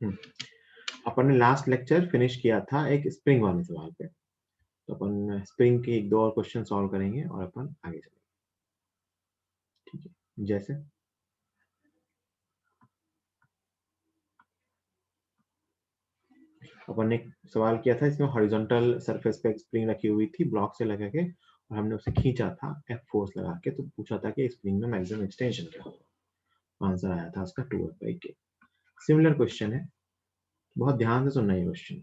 अपन ने last lecture finish किया था एक स्प्रिंग वाले सवाल पे, तो अपन स्प्रिंग के 1-2 और क्वेश्चन सॉल्व करेंगे और अपन आगे चलेंगे। ठीक है, जैसे अपन ने सवाल किया था, इसमें हॉरिजॉन्टल सरफेस पे स्प्रिंग रखी हुई थी ब्लॉक से लगा के, और हमने उसे खींचा था एफ फोर्स लगा के, तो पूछा था कि स्प्रिंग में मैक्सिमम एक्सटेंशन क्या होगा। आंसर आया था उसका 2F/K। सिमिलर क्वेश्चन है, बहुत ध्यान से सुनना ये क्वेश्चन।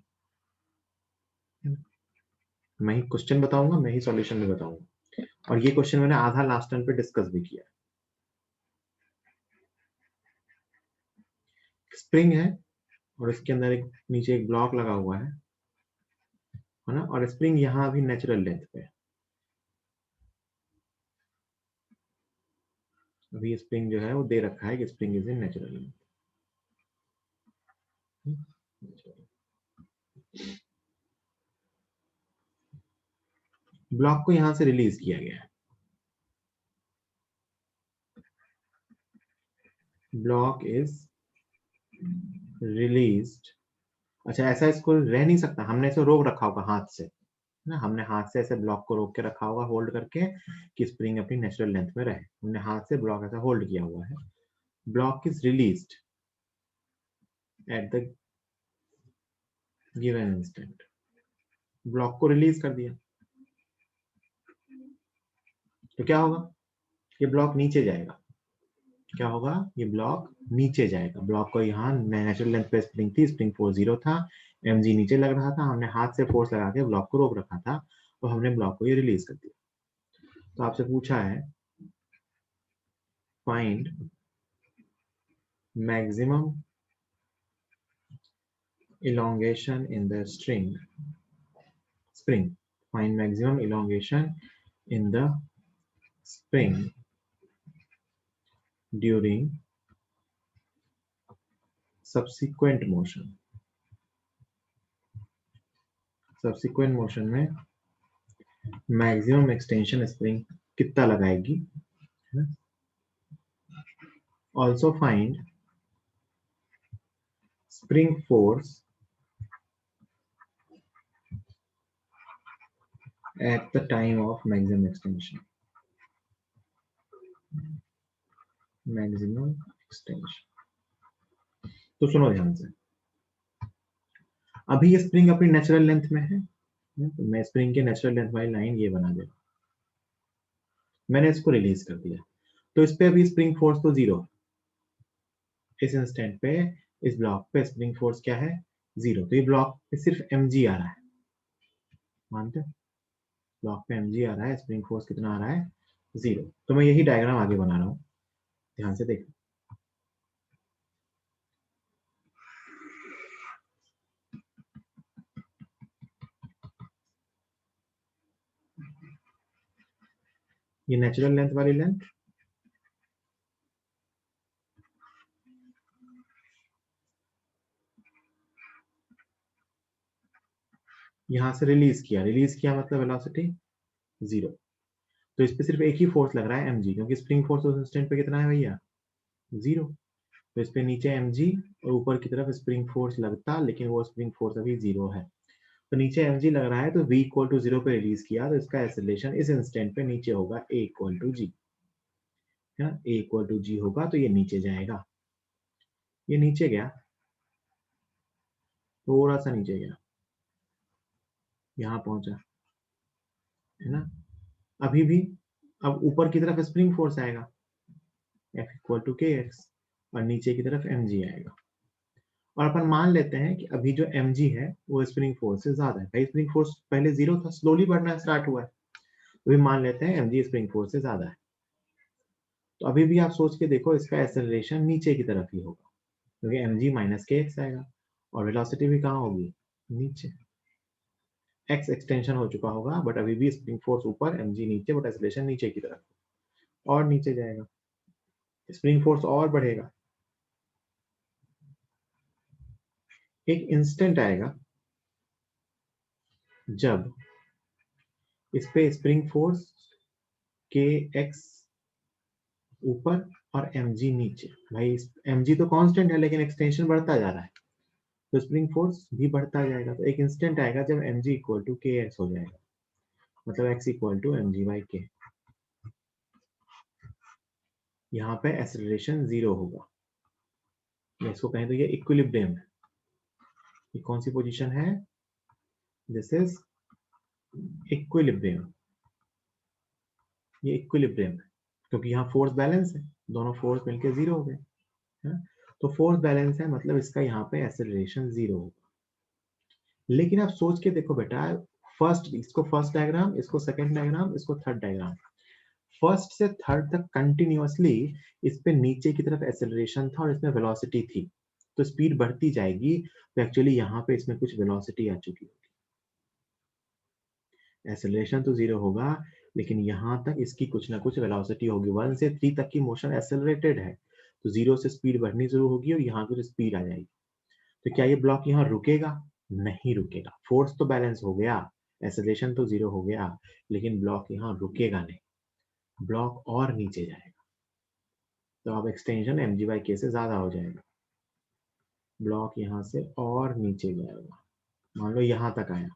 मैं ही क्वेश्चन बताऊंगा, मैं ही सॉल्यूशन भी बताऊंगा, और ये क्वेश्चन मैंने आधा लास्ट टाइम पे डिस्कस भी किया। स्प्रिंग है और इसके अंदर एक नीचे एक ब्लॉक लगा हुआ है ना, और स्प्रिंग यहाँ भी नेचुरल लेंथ पे है। अभी स्प्रिंग जो है वो दे रखा है कि spring is in natural length. Block को यहां से रिलीज किया गया है, ब्लॉक इज रिलीज्ड। अच्छा, ऐसा इसको रह नहीं सकता, हमने इसे रोक रखा होगा हाथ से ना, हमने हाथ से ऐसे ब्लॉक को रोक के रखा होगा होल्ड करके कि स्प्रिंग अपनी नेचुरल लेंथ में रहे। हमने हाथ से ब्लॉक ऐसा होल्ड किया हुआ है। Block is released at the given instant. Block को रिलीज कर दिया तो क्या होगा, ये ब्लॉक नीचे जाएगा। क्या होगा, ये ब्लॉक नीचे जाएगा। ब्लॉक को यहाँ नेचुरल लेंथ पे स्प्रिंग थी, स्प्रिंग फोर्स 0 था, mg नीचे लग रहा था, हमने हाथ से फोर्स लगा के ब्लॉक को रोक रखा था, तो हमने ब्लॉक को ये रिलीज कर दिया। तो आपसे पूछा है find maximum elongation in the spring, find maximum elongation in the spring during subsequent motion। subsequent motion में मैक्सिमम एक्सटेंशन स्प्रिंग कितना लगाएगी। Also find spring force at the time of maximum extension। maximum extension, तो सुनो ध्यान से, अभी ये spring अपनी नेचुरल लेंथ में है, तो मैं स्प्रिंग के नेचुरल लेंथ वाली लाइन ये बना दे रहा हूं, मैंने इसको रिलीज कर दिया, तो इस पे अभी स्प्रिंग फोर्स तो 0 है। इस इंस्टेंट पे इस ब्लॉक पे स्प्रिंग फोर्स क्या है, 0। तो ये ब्लॉक पे सिर्फ mg आ रहा है, मानते हैं, ब्लॉक पे mg आ रहा है, स्प्रिंग फोर्स कितना आ रहा है, 0। तो मैं यही डायग्राम आगे बना रहा हूँ, ध्यान से देखो। ये नेचुरल लेंथ वाली लेंथ, यहां से रिलीज किया मतलब वेलोसिटी 0। तो इस पे सिर्फ एक ही फोर्स लग रहा है mg, क्योंकि स्प्रिंग फोर्स उस इंस्टेंट पे कितना है भैया, 0। तो इस पे नीचे mg और ऊपर की तरफ स्प्रिंग फोर्स लगता, लेकिन वो स्प्रिंग फोर्स अभी 0 है, तो नीचे mg लग रहा है, तो v इक्वल टू 0 पे रिलीज किया, तो इसका एक्सेलरेशन इस इंस्टेंट पे नीचे होगा a इक्वल टू g, है ना, a इक्वल टू g होगा, तो ये नीचे जाएगा, ये नीचे गया, थोड़ा सा नीचे गया, यहाँ पहुंचा, है ना। अभी भी अब ऊपर की तरफ स्प्रिंग फोर्स आएगा F इक्वल टू kx, और नीचे की तरफ mg आएगा, और अपन मान लेते हैं कि अभी जो mg है वो स्प्रिंग फोर्स से ज्यादा है। भाई स्प्रिंग फोर्स पहले 0 था, स्लोली बढ़ना स्टार्ट हुआ है, तो भी मान लेते हैं mg स्प्रिंग फोर्स से ज्यादा है। तो अभी भी आप सोच के देखो, इसका एक्सेलरेशन नीचे की तरफ ही होगा, क्योंकि mg माइनस kx आएगा, और वेलोसिटी भी कहाँ होगी, नीचे। x एक्सटेंशन हो चुका होगा, बट अभी भी स्प्रिंग फोर्स ऊपर, mg नीचे, बट एक्सेलरेशन नीचे की तरफ, और नीचे जाएगा, स्प्रिंग फोर्स और बढ़ेगा। एक इंस्टेंट आएगा जब इस पे स्प्रिंग फोर्स kx ऊपर और mg नीचे। भाई mg तो कांस्टेंट है, लेकिन एक्सटेंशन बढ़ता जा रहा है, तो स्प्रिंग फोर्स भी बढ़ता जाएगा। तो एक इंस्टेंट आएगा जब mg equal to k x हो जाएगा, मतलब x equal to mg by k. यहाँ पे एक्सेलरेशन 0 होगा, या इसको कहें तो ये इक्विलिब्रियम है। ये कौन सी पोजीशन है? This is equilibrium. ये इक्विलिब्रियम है क्योंकि यहाँ फोर्स बैलेंस है, दोनों फोर्स मिलके 0 हो गए है। तो फोर्स बैलेंस है, मतलब इसका यहाँ पे एक्सेलरेशन 0 होगा। लेकिन आप सोच के देखो बेटा, इसको फर्स्ट डायग्राम, इसको सेकंड डायग्राम, इसको थर्ड डायग्राम। फर्स्ट से थर्ड तक कंटिन्यूअसली इस पे नीचे की तरफ एक्सेलरेशन था और इसमें वेलोसिटी थी, तो स्पीड बढ़ती जाएगी। तो एक्चुअली यहाँ पे इसमें कुछ वेलोसिटी आ चुकी होगी। एक्सेलरेशन तो 0 होगा, लेकिन यहाँ तक इसकी कुछ ना कुछ वेलोसिटी होगी। 1 से 3 तक की मोशन एक्सेलरेटेड है, तो 0 से स्पीड बढ़नी शुरू होगी और यहाँ कुछ स्पीड आ जाएगी। तो क्या ये ब्लॉक यहाँ रुकेगा? नहीं रुकेगा। फोर्स तो बैलेंस हो गया, एक्सेलरेशन तो 0 हो गया, लेकिन ब्लॉक यहाँ रुकेगा नहीं, ब्लॉक और नीचे जाएगा। तो अब एक्सटेंशन mg बाई के से ज्यादा हो जाएगा, ब्लॉक यहाँ से और नीचे जाएगा। मान लो यहाँ तक आया,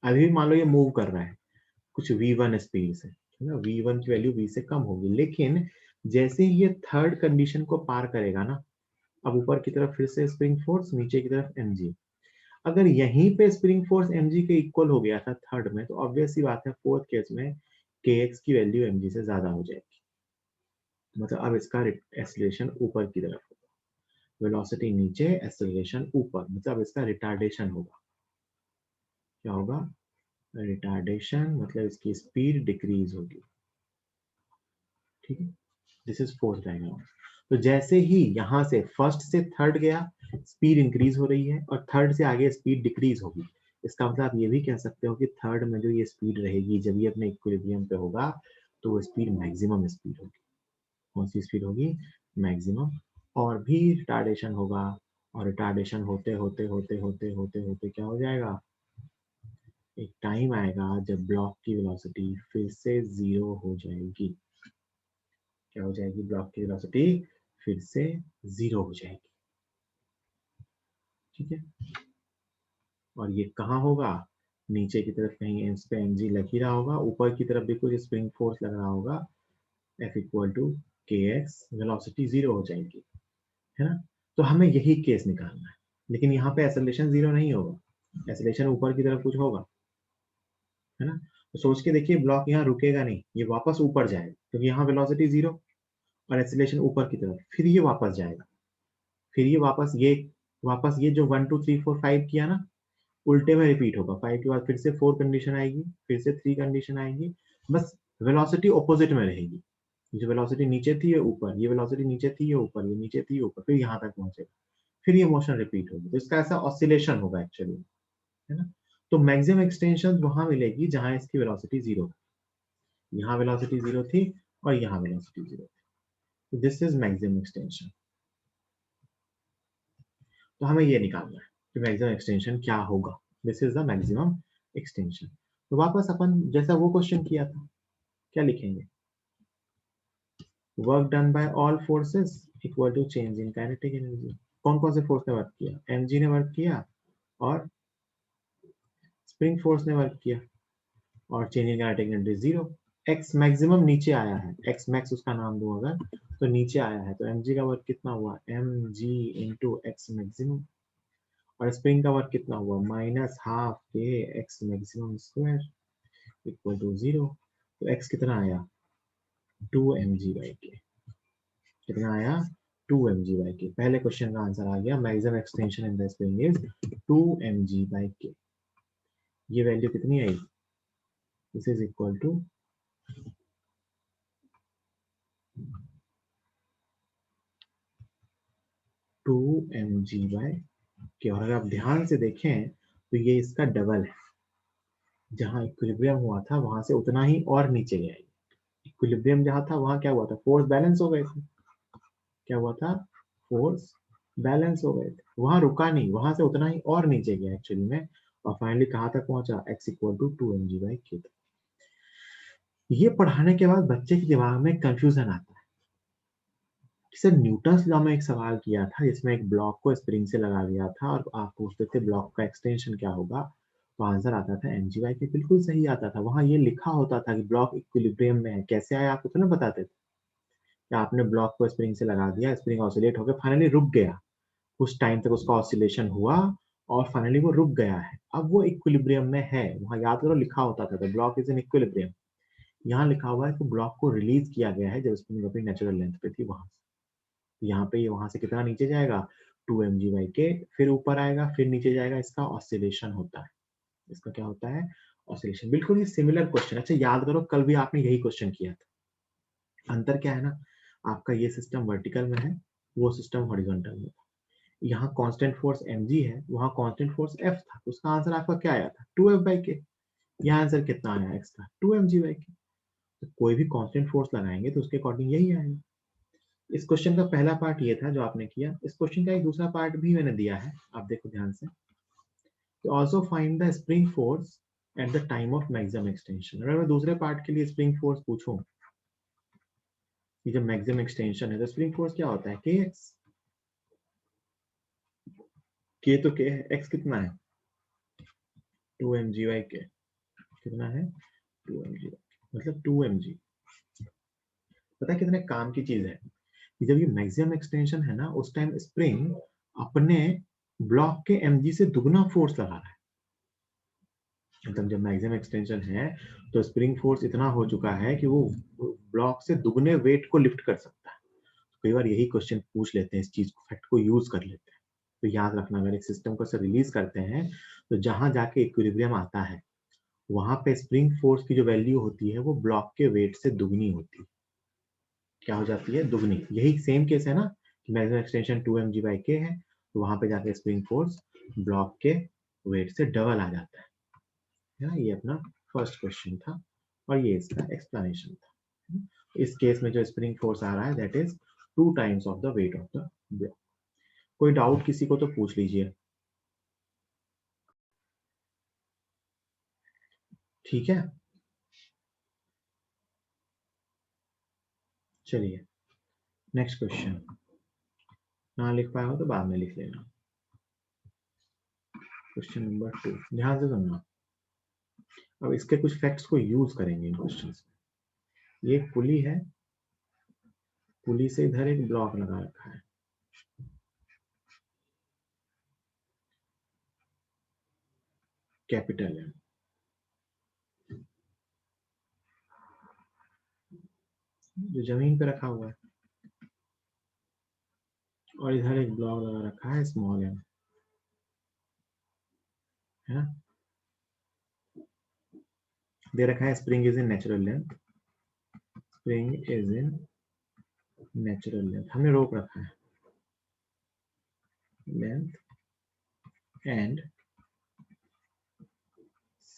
अभी मान लो ये मूव कर रहा है कुछ v1 स्पीड से, है ना, v1 की वैल्यू v से कम होगी। लेकिन जैसे ही ये थर्ड कंडीशन को पार करेगा ना, अब ऊपर की तरफ फिर से स्प्रिंग फोर्स, नीचे की तरफ mg। अगर यहीं पे स्प्रिंग फोर्स mg के इक्वल हो गया था थर्ड में, तो ऑब्वियस सी बात है फोर्थ केस में kx की वैल्यू mg से ज्यादा हो जाएगी। मतलब अब इसका एक्सीलरेशन ऊपर की तरफ होगा, वेलोसिटी नीचे, एक्सीलरेशन ऊपर, मतलब इसका रिटार्डेशन होगा। क्या होगा? रिटार्डेशन, मतलब इसकी स्पीड डिक्रीज होगी। ठीक है, दिस इज फोर्थ डायग्राम। तो जैसे ही यहां से फर्स्ट से थर्ड गया, स्पीड इंक्रीज हो रही है, और थर्ड से आगे स्पीड डिक्रीज होगी। इसका मतलब आप ये भी कह सकते हो कि थर्ड में जो ये स्पीड रहेगी, जब ये अपने इक्विलिब्रियम पे होगा, तो वो स्पीड मैक्सिमम स्पीड होगी। कौन सी स्पीड होगी? मैक्सिमम। और भी रिटार्डेशन होगा, और रिटार्डेशन होते होते होते होते होते होते क्या हो जाएगा? एक टाइम आएगा जब ब्लॉक की वेलोसिटी फिर से 0 हो जाएगी। क्या हो जाएगी? ब्लॉक की वेलोसिटी फिर से 0 हो जाएगी। ठीक है, और ये कहाँ होगा? नीचे की तरफ कहीं इस पे mg लग ही रहा होगा, ऊपर की तरफ भी कुछ स्प्रिंग फोर्स लग रहा होगा, F equal to k x, velocity 0 हो जाएगी, है ना। तो हमें यही केस निकालना है, लेकिन यहाँ पे एक्सेलरेशन 0 नहीं होगा, एक्सेलरेशन ऊपर की तरफ कुछ होगा, है ना। तो सोच के देखिए, ब्लॉक यहाँ रुकेगा नहीं, ये वापस ऊपर जाएगा, क्योंकि यहाँ वेलोसिटी 0 और एक्सेलरेशन ऊपर की तरफ, फिर ये वापस जाएगा, फिर ये वापस ये जो 1 2 3 4 5 किया ना, उल्टे में रिपीट होगा। 5 के बाद फिर से 4 कंडीशन आएगी, फिर से 3 कंडीशन आएगी, बस वेलोसिटी ऑपोजिट में रहेगी। जो वेलोसिटी नीचे थी ये ऊपर, ये वेलोसिटी नीचे थी ये ऊपर, ये नीचे थी ये ऊपर, फिर यहाँ तक पहुंचेगा, फिर ये मोशन रिपीट होगी। तो इसका ऐसा ऑसिलेशन होगा एक्चुअली, है ना। तो मैक्सिमम एक्सटेंशन वहां मिलेगी जहां इसकी वेलोसिटी 0, यहाँ वेलोसिटी 0 थी और यहाँ वेलोसिटी 0 थी। This is maximum extension. तो हमें ये निकालना है कि मैक्सिमम एक्सटेंशन क्या होगा। This is the maximum extension. तो वापस अपन जैसा वो क्वेश्चन किया था, क्या लिखेंगे? Work done by all forces equal to change in kinetic energy. कौन कौन से फोर्स ने वर्क किया? mg ने वर्क किया, और स्प्रिंग फोर्स ने वर्क किया, और change in kinetic energy 0। x maximum नीचे आया है, x मैक्स उसका नाम दूं अगर, तो नीचे आया है, तो mg का वर्क कितना हुआ? mg into x maximum. और स्प्रिंग का वर्क कितना हुआ? माइनस हाफ के x maximum square equal to 0। तो x कितना आया? 2mg/k। कितना आया? 2mg/k। पहले क्वेश्चन का आंसर आ गया, maximum extension in the spring is 2mg/k। ये वैल्यू कितनी आई? This is equal to 2mg/k। और अगर आप ध्यान से देखें तो ये इसका डबल है, जहां इक्विलिब्रियम हुआ था वहां से उतना ही और नीचे गया। इक्विलिब्रियम जहां था वहां क्या हुआ था? फोर्स बैलेंस हो गए थे। क्या हुआ था? फोर्स बैलेंस हो गए थे, वहां रुका नहीं, वहां से उतना ही और नीचे गया एक्चुअली में, और फाइनली कहां तक पहुंचा? x equal to 2mg/k। ये पढ़ाने के बाद बच्चे के दिमाग में कंफ्यूजन आता है, सर न्यूटन्स लॉ में एक सवाल किया था जिसमें एक ब्लॉक को स्प्रिंग से लगा दिया था और आप पूछते थे ब्लॉक का एक्सटेंशन क्या होगा, तो आंसर आता था mgy के। बिल्कुल सही आता था, वहां ये लिखा होता था कि ब्लॉक इक्विलिब्रियम में है। कैसे आया आपको तो ना बताते थे कि आपने ब्लॉक को स्प्रिंग से लगा दिया, स्प्रिंग ऑसिलेट होकर फाइनली रुक गया, कुछ टाइम तक उसका ऑसिलेशन हुआ और फाइनली वो रुक गया है, अब वो इक्विलिब्रियम में है। वहां याद करो लिखा होता था ब्लॉक इज इन इक्विलिब्रियम। यहाँ लिखा हुआ है कि ब्लॉक को रिलीज किया गया है जब स्प्रिंग अपनी नेचुरल लेंथ पे थी वहां से। यहाँ पे ये वहां से कितना नीचे जाएगा 2 mgy के, फिर ऊपर आएगा, फिर नीचे जाएगा, इसका ऑसिलेशन होता है। इसका क्या होता है? ऑसिलेशन। बिल्कुल ये सिमिलर क्वेश्चन। अच्छा याद करो कल भी आपने यही क्वेश्चन किया था। अंतर क्या है ना, आपका ये सिस्टम वर्टिकल में है, वो सिस्टम हॉरिजॉन्टल में। यहाँ कांस्टेंट फोर्स mg है, वहां कांस्टेंट फोर्स f था, तो उसका आंसर आपका क्या आया था 2f/k। यहाँ आंसर कितना आया x का 2mg/k। तो कोई भी कांस्टेंट फोर्स लगाएंगे तो उसके अकॉर्डिंग यही आएगा। इस क्वेश्चन का पहला पार्ट ये था जो आपने किया। इस क्वेश्चन का एक दूसरा पार्ट भी मैंने दिया है, आप देखो ध्यान से। Also find the spring force at the time of maximum extension. अगर मैं दूसरे पार्ट के लिए स्प्रिंग फोर्स पूछूं कि जब मैक्सिमम एक्सटेंशन है तो स्प्रिंग फोर्स क्या होता है kx। k तो k है, x कितना है 2mgy/k। कितना है 2mg, मतलब 2mg। पता है कितने काम की चीज है कि जब ये मैक्सिमम एक्सटेंशन है ना, उस टाइम स्प्रिंग अपने ब्लॉक के mg से दुगना फोर्स लगा रहा है। मतलब जब मैक्सिमम एक्सटेंशन है तो स्प्रिंग फोर्स इतना हो चुका है कि वो ब्लॉक से दुगने वेट को लिफ्ट कर सकता है। कई बार यही क्वेश्चन पूछ लेते हैं, इस चीज को फैक्ट को यूज कर लेते हैं। तो याद रखना, अगर एक सिस्टम को से रिलीज करते हैं तो जहां जाके इक्विलिब्रियम आता है वहां पे स्प्रिंग फोर्स की जो वैल्यू होती है वो ब्लॉक के वेट से दुगनी होती है। क्या हो जाती है? दुगनी। यही सेम केस है ना कि मैक्सिमम एक्सटेंशन 2mg/k है, तो वहां पे जाके स्प्रिंग फोर्स ब्लॉक के वेट से डबल आ जाता है ना। ये अपना फर्स्ट क्वेश्चन था और ये इसका एक्सप्लेनेशन था। इस केस में जो स्प्रिंग फोर्स आ रहा है that is 2 times of the weight of the block. कोई डाउट किसी को तो पूछ लीजिए। ठीक है, चलिए नेक्स्ट क्वेश्चन। ना लिख पाए हो तो बाद में लिख लेना। क्वेश्चन नंबर 2, ध्यान से सुनना। अब इसके कुछ फैक्ट्स को यूज करेंगे इन क्वेश्चंस में। ये पुली है, पुली से इधर एक ब्लॉक लगा रखा है, कैपिटल है, जो जमीन पे रखा हुआ है, और इधर एक ब्लॉक लगा रखा है स्मॉल एम, है ना। दे रखा है spring is in natural length, spring is in natural length, हमने रोक रखा है length and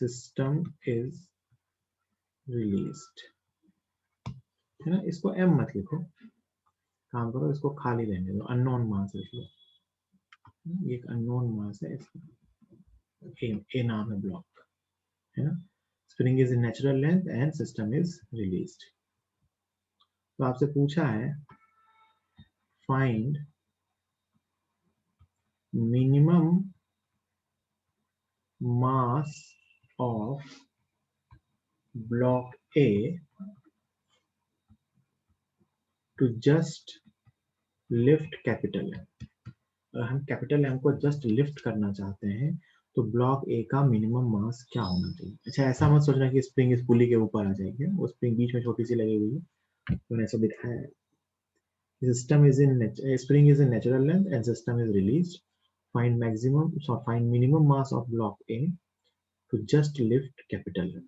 system is released, है ना। इसको एम मत लिखो, काम करो इसको खाली रहने दो, अननोन मास लिख लो। ये एक अननोन मास है, ए नाम है ब्लॉक, है ना। Spring is in natural length and system is released. तो आपसे पूछा है find minimum mass of block A to just lift capital M. अगर हम कैपिटल एम को जस्ट लिफ्ट करना चाहते हैं तो ब्लॉक ए का मिनिमम मास क्या होना चाहिए। अच्छा ऐसा मत सोचना कि स्प्रिंग इस पुली के ऊपर आ जाएगी, वो स्प्रिंग बीच में छोटी सी लगी हुई है, तो ऐसा दिखाया है। System is in spring is in natural length and system is released. Find maximum, so find minimum mass of block A to just lift capital M.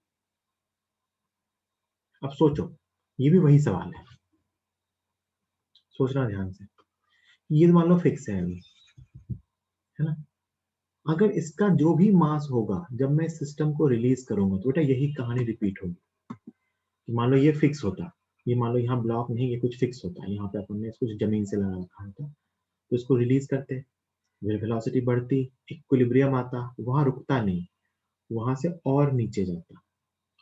अब सोचो, ये भी वही सवाल है, सोचना ध्यान से। ये मान लो फिक्स है अभी, है ना। अगर इसका जो भी मास होगा जब मैं सिस्टम को रिलीज करूंगा तो बेटा यही कहानी रिपीट होगी। मान लो ये फिक्स होता, ये मान लो यहाँ ब्लॉक नहीं, ये कुछ फिक्स होता है, यहाँ पे अपन ने कुछ जमीन से लगा रखा होता, तो इसको रिलीज करते, वेलोसिटी बढ़ती, इक्विलिब्रियम आता, वहां रुकता नहीं, वहां से और नीचे जाता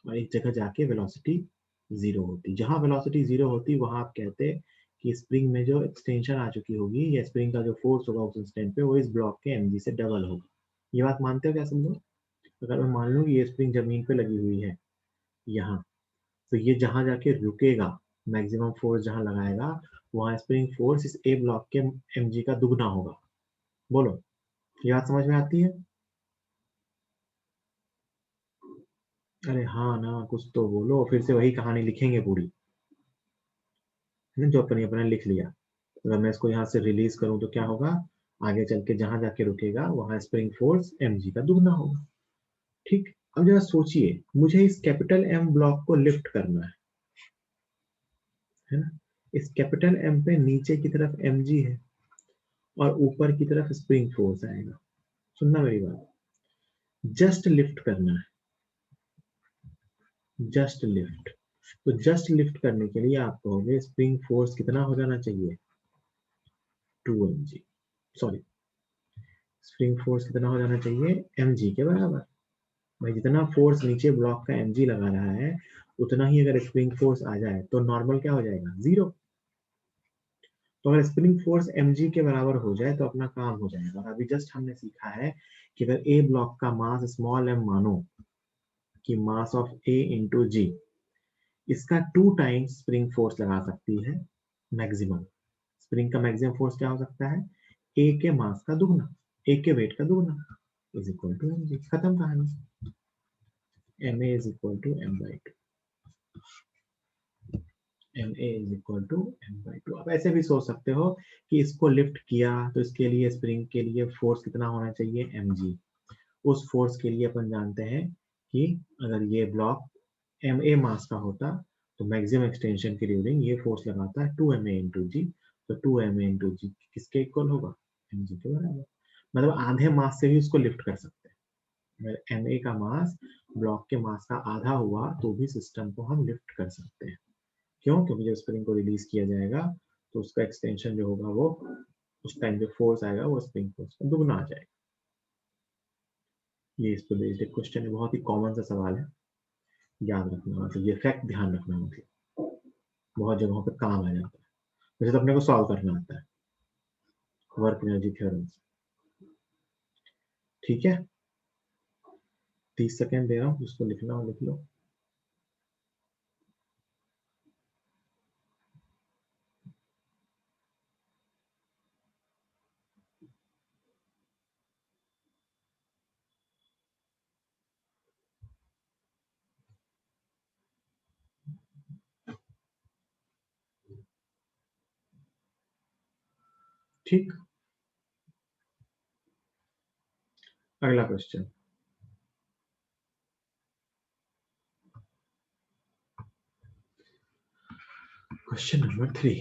और एक जगह जाके वेलोसिटी जीरो होती। जहां वेलोसिटी जीरो होती वहां आप कहते कि स्प्रिंग में जो एक्सटेंशन आ चुकी होगी या स्प्रिंग का जो फोर्स होगा उस इंस्टेंट पे वो इस ब्लॉक के mg से डबल होगा। ये बात मानते हो क्या सब लोग? अगर मैं मान लूँ कि ये स्प्रिंग जमीन पे लगी हुई है यहाँ, तो ये जहां जाके रुकेगा, मैक्सिमम फोर्स जहां लगाएगा, वहां स्प्रिंग फोर्स इस ए ब्लॉक के mg का दुगना होगा। बोलो, ये बात समझ में आती है? अरे हाँ ना, कुछ तो बोलो, फिर से वही कहानी लिखेंगे पूरी, जो अपने अपने लिख लिया। अगर मैं इसको यहाँ से रिलीज करूं तो क्या होगा, आगे चल के जहां जाके रुकेगा वहां स्प्रिंग फोर्स mg का दुगना होगा। ठीक, अब जरा सोचिए, मुझे इस कैपिटल M ब्लॉक को लिफ्ट करना है ना? इस कैपिटल M पे नीचे की तरफ mg है और ऊपर की तरफ स्प्रिंग फोर्स आएगा। सुनना मेरी बात, जस्ट लिफ्ट करना है, जस्ट लिफ्ट। तो जस्ट लिफ्ट करने के लिए आप कहोगे स्प्रिंग फोर्स कितना हो जाना चाहिए, 2mg, सॉरी, स्प्रिंग फोर्स कितना हो जाना चाहिए, mg के बराबर। भाई जितना फोर्स नीचे ब्लॉक का mg लगा रहा है, उतना ही अगर स्प्रिंग फोर्स आ जाए तो नॉर्मल क्या हो जाएगा, 0। तो अगर स्प्रिंग फोर्स mg के बराबर हो जाए तो अपना काम हो जाएगा। और अभी जस्ट हमने सीखा है कि अगर ए ब्लॉक का मास स्मॉल m मानो कि मास ऑफ a इंटू जी, इसका 2 टाइम्स स्प्रिंग फोर्स लगा सकती है मैक्सिमम। स्प्रिंग का मैक्सिमम फोर्स क्या हो सकता है, ए के मास का दुगना, ए के वेट का दुगना, इज इक्वल टू mg। खत्म कहानी, ma is equal to m/2, ma is equal to m/2। आप ऐसे भी सोच सकते हो कि इसको लिफ्ट किया तो इसके लिए स्प्रिंग के लिए फोर्स कितना होना चाहिए, mg। उस फोर्स के लिए अपन जानते हैं कि अगर ये ब्लॉक ma मास का होता तो मैक्सिमम एक्सटेंशन के ड्यूरिंग ये फोर्स लगाता है 2ma इंटू जी। तो 2ma इंटू जी किसके इक्वल होगा, mg के बराबर। मतलब आधे मास से भी उसको लिफ्ट कर सकते हैं। अगर ma का मास ब्लॉक के मास का आधा हुआ तो भी सिस्टम को हम लिफ्ट कर सकते हैं। क्यों? क्योंकि जब स्प्रिंग को रिलीज किया जाएगा तो उसका एक्सटेंशन जो होगा वो उस टाइम जो फोर्स आएगा वो स्प्रिंग फोर्स का दुगना आ जाएगा। ये इस पर बेस्ड एक क्वेश्चन है, बहुत ही कॉमन सा सवाल है, याद रखना, मतलब ये फैक्ट ध्यान रखना, मतलब बहुत जगहों पे काम आ जाता है। वैसे तो अपने को सॉल्व करना आता है वर्क एनर्जी थ्योरम से। ठीक है, 30 सेकेंड दे रहा हूँ, जिसको लिखना हो लिख लो। ठीक, अगला क्वेश्चन, क्वेश्चन नंबर 3।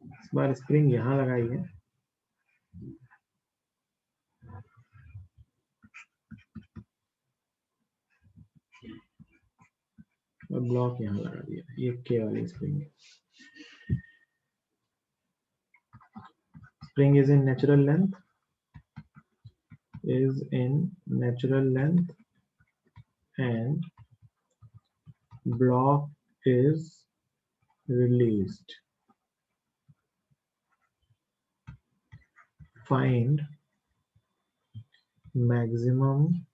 इस बार स्प्रिंग यहाँ लगाई है और ब्लॉक यहाँ लगा दिया, ये के वाली स्प्रिंग है। Spring is in natural length, is in natural length and block is released. Find maximum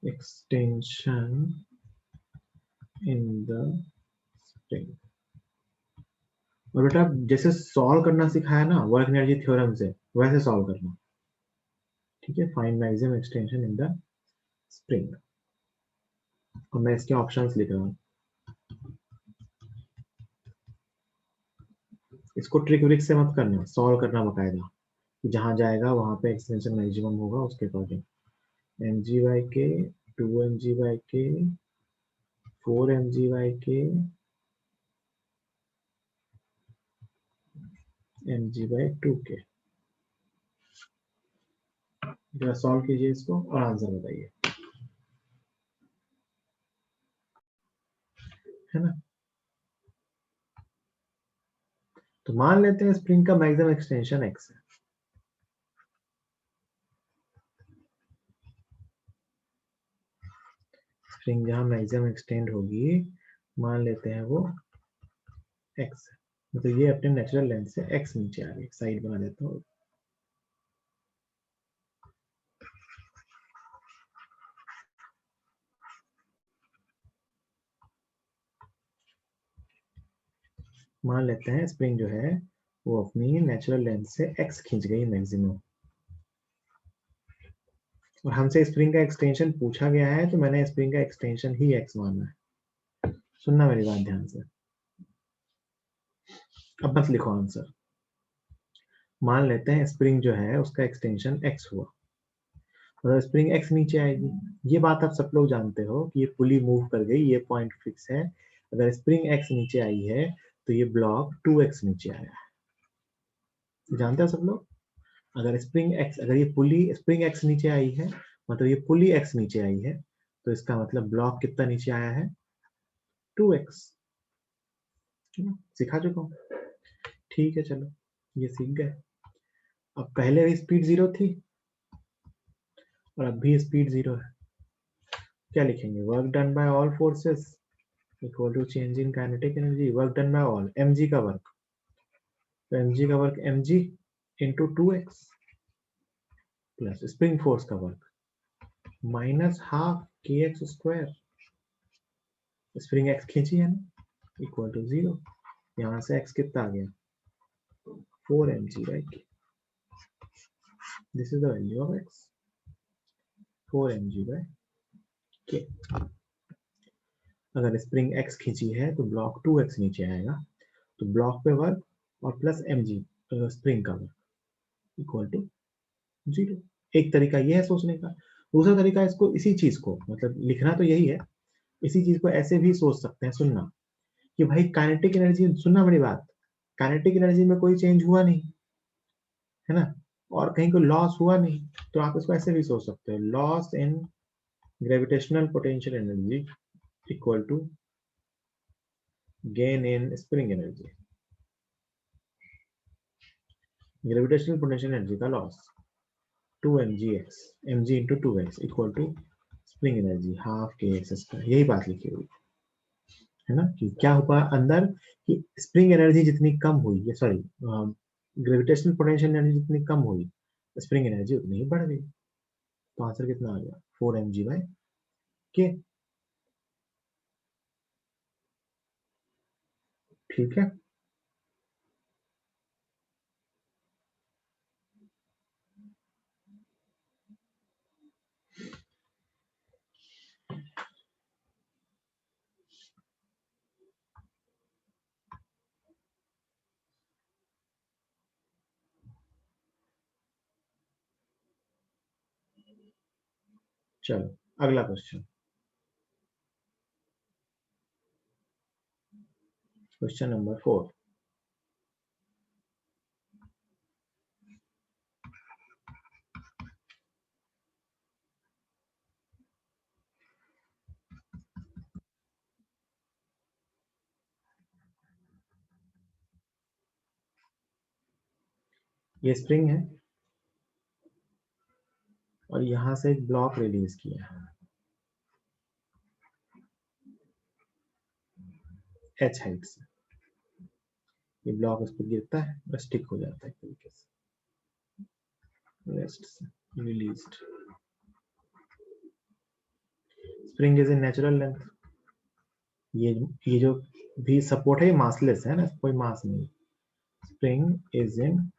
extension in the spring. और बेटा जैसे सॉल्व करना सिखाया ना वर्क एनर्जी थ्योरम से, वैसे सॉल्व करना। ठीक है, find maximum extension in the spring. और मैं इसके ऑप्शंस लिख रहा हूँ, इसको ट्रिक व्रिक से मत करना, सॉल्व करना बकायदा। जहां जाएगा वहां पे एक्सटेंशन मैक्सिमम होगा उसके according. mg/k, 2mg/k, 4mg/k, mg/2k। जरा सॉल्व कीजिए इसको और आंसर बताइए, है ना? तो मान लेते हैं स्प्रिंग का मैक्सिमम एक्सटेंशन x है। स्प्रिंग जहां मैक्सिमम एक्सटेंड होगी मान लेते हैं वो x, मतलब ये अपने नेचुरल लेंथ से x नीचे आ गई। साइड बना देता हूँ। मान लेते हैं स्प्रिंग जो है वो अपनी नेचुरल लेंथ से x खींच गई मैक्सिमम, और हमसे स्प्रिंग का एक्सटेंशन पूछा गया है, तो मैंने स्प्रिंग का एक्सटेंशन ही x माना है। सुनना मेरी बात ध्यान से, अब मत लिखो आंसर। मान लेते हैं स्प्रिंग जो है उसका एक्सटेंशन x हुआ, मतलब स्प्रिंग x नीचे आएगी। ये बात आप सब लोग जानते हो कि ये पुली मूव कर गई, ये पॉइंट फिक्स है। अगर स्प्रिंग x नीचे आई है तो ये ब्लॉक 2x नीचे आया है, जानते हो सब लोग। अगर स्प्रिंग x, अगर ये पुली स्प्रिंग x नीचे आई है, मतलब ये पुली x नीचे आई है, तो इसका मतलब ब्लॉक कितना नीचे आया है, 2x। सिखा चुका हूँ, ठीक है चलो ये सीख गए। अब पहले भी स्पीड 0 थी और अब भी स्पीड 0 है। क्या लिखेंगे, work done by all forces equal to change in kinetic energy. Work done by all, mg का वर्क, तो mg का work mg into 2x plus spring force का work minus half kx square, spring x खींची है ना, equal to 0। यहाँ से x कितना आ गया, 4mg, right. This is the value of x, 4mg by k। अगर स्प्रिंग x खींची है तो ब्लॉक 2x नीचे आएगा, तो ब्लॉक पे वर्क और प्लस mg स्प्रिंग का वर्क इक्वल टू 0। एक तरीका ये है सोचने का। दूसरा तरीका इसको, इसी चीज को मतलब लिखना तो यही है, इसी चीज को ऐसे भी सोच सकते हैं, सुनना, कि भाई काइनेटिक एनर्जी, सुनना बड़ी बात, काइनेटिक एनर्जी में कोई चेंज हुआ नहीं है ना, और कहीं कोई लॉस हुआ नहीं, तो आप इसको ऐसे भी सोच सकते हो, loss in gravitational potential energy equal to gain in spring energy. Gravitational potential energy का loss 2mgx, mg into 2x equal to spring energy half के एक्स स्क्वायर। यही बात लिखी हुई है ना, कि क्या हुआ अंदर, कि स्प्रिंग एनर्जी जितनी कम हुई, ये सॉरी ग्रेविटेशनल पोटेंशियल एनर्जी जितनी कम हुई, स्प्रिंग एनर्जी उतनी ही बढ़ गई। तो आंसर कितना आ गया, 4mg बाय के। ठीक है, चलो अगला क्वेश्चन, क्वेश्चन नंबर 4। ये स्प्रिंग है और यहां से एक ब्लॉक रिलीज किया है h हाइट से। ये ब्लॉक उस पर गिरता है और स्टिक हो जाता है एक तरीके से, रेस्ट से released. Spring is in natural length. ये जो भी सपोर्ट है ये मासलेस है ना, कोई मास नहीं। Spring is in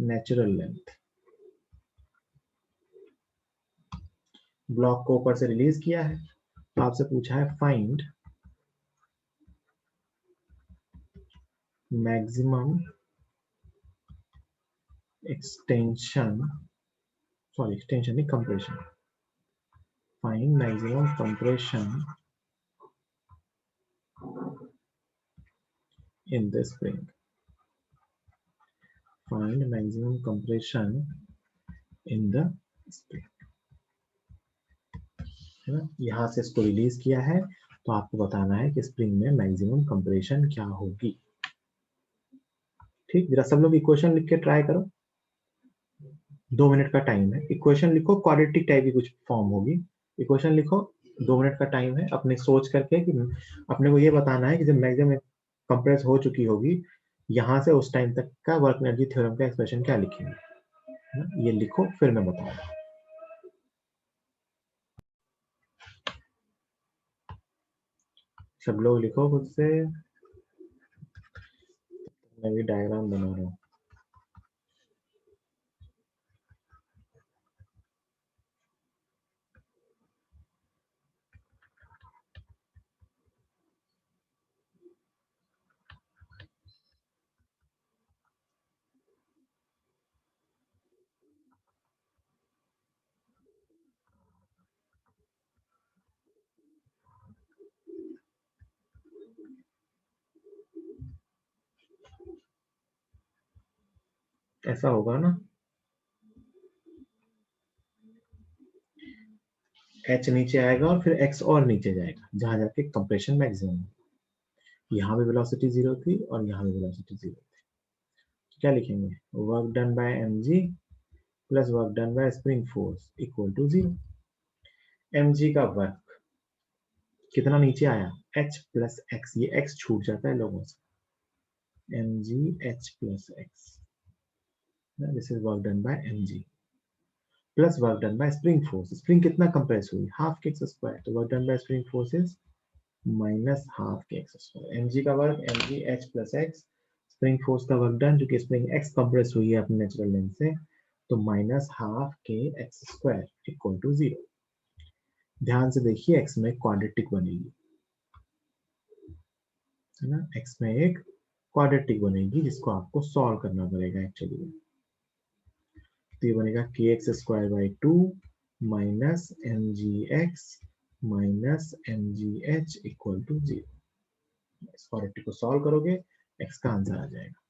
natural length, block को ऊपर से रिलीज किया है, तो आपसे पूछा है find maximum extension, sorry extension नहीं, compression. Find maximum compression in the spring, find maximum compression in the spring, है ना। यहाँ से इसको रिलीज किया है, तो आपको बताना है कि स्प्रिंग में मैक्सिमम कंप्रेशन क्या होगी। ठीक, जरा सब लोग इक्वेशन लिख के ट्राई करो, 2 मिनट का टाइम है। इक्वेशन लिखो, क्वाड्रेटिक टाइप की कुछ फॉर्म होगी, इक्वेशन लिखो 2 मिनट का टाइम है, अपने सोच करके कि अपने को ये बताना है कि जब मैक्सिमम कंप्रेस हो चुकी होगी यहां से उस टाइम तक का वर्क एनर्जी थ्योरम का एक्सप्रेशन क्या लिखेंगे, है ना? ये लिखो फिर मैं बताऊंगा। सब लोग लिखो खुद से, मैं भी डायग्राम बना रहा हूँ। ऐसा होगा ना, एच नीचे आएगा और फिर एक्स और नीचे जाएगा जहां जाके कंप्रेशन मैक्सिमम। यहाँ भी वेलोसिटी जीरो थी और यहाँ भी वेलोसिटी जीरो थी। क्या लिखेंगे, work done by m g plus work done by spring force equal to zero. M g का वर्क कितना नीचे आया, एच प्लस एक्स, ये एक्स छूट जाता है लोगों से, m g h plus x, this is work done by m g plus work done by spring force. Spring कितना कंप्रेस हुई, हाफ के एक्स स्क्वायर, तो work done by spring force is minus half के x square. M g का work m g h plus x, spring force का work done, जो कि spring x compress हुई है अपने नेचुरल लेंथ से, तो माइनस हाफ के x square equal to zero. ध्यान से देखिए एक्स में क्वाड्रेटिक बनेगी, है ना, एक्स में एक क्वाड्रेटिक बनेगी जिसको आपको सॉल्व करना पड़ेगा एक्चुअली। तो ये बनेगा k x square by two minus m g x minus m g h equal to zero. इस क्वाड्रेटिक को सॉल्व करोगे एक्स का आंसर आ जाएगा।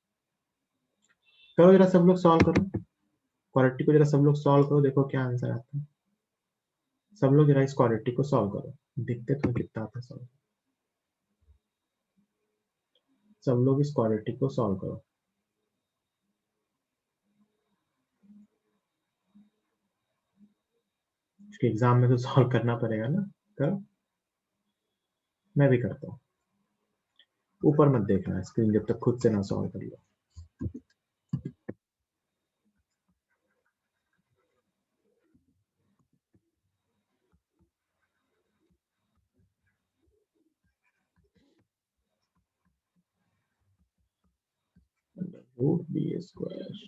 करो जरा सब लोग सॉल्व करो, क्वाड्रेटिक को जरा सब लोग सॉल्व करो, देखो क्या आंसर आता है। सब लोग जरा इस क्वाड्रेटिक को सॉल्व करो, देखते तुम्हें कितना आता है सॉल्व। सब लोग इस क्वाड्रेटिक को सॉल्व करो। एग्जाम में तो सॉल्व करना पड़ेगा ना, करो, मैं भी करता हूँ। ऊपर मत देखना स्क्रीन जब तक खुद से ना सॉल्व कर लो। Root b square,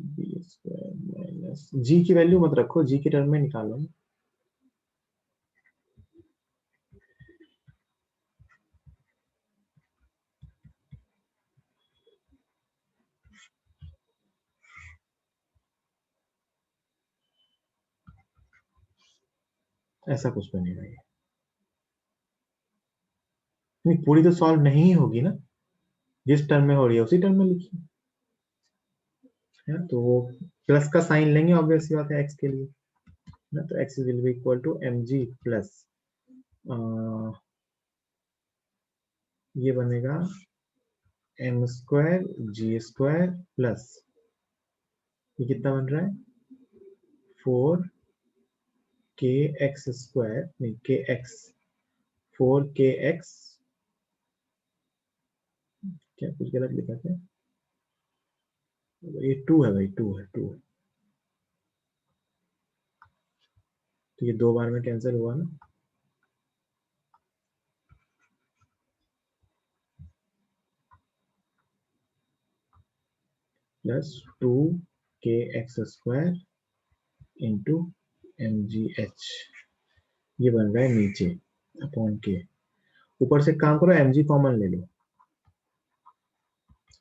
b square minus g की वैल्यू मत रखो, जी की टर्म में निकालो। ऐसा कुछ बनेगा ये, नहीं पूरी तो सॉल्व नहीं होगी ना, जिस टर्म में हो रही है उसी टर्म में लिखिए, है तो वो प्लस का साइन लेंगे ऑब्वियस सी बात है एक्स के लिए ना, तो x will be equal to m g plus ये बनेगा m square g square plus ये कितना बन रहा है, 4 के एक्स स्क्वायर, नहीं के एक्स, 4 के एक्स, क्या कुछ गलत लिखा था, ये टू है भाई, टू है, तो ये 2 बार में कैंसिल हुआ ना, plus 2 k x square into m g h, ये बन रहा है नीचे अपॉन के, ऊपर से काम करो एम जी कॉमन ले लो,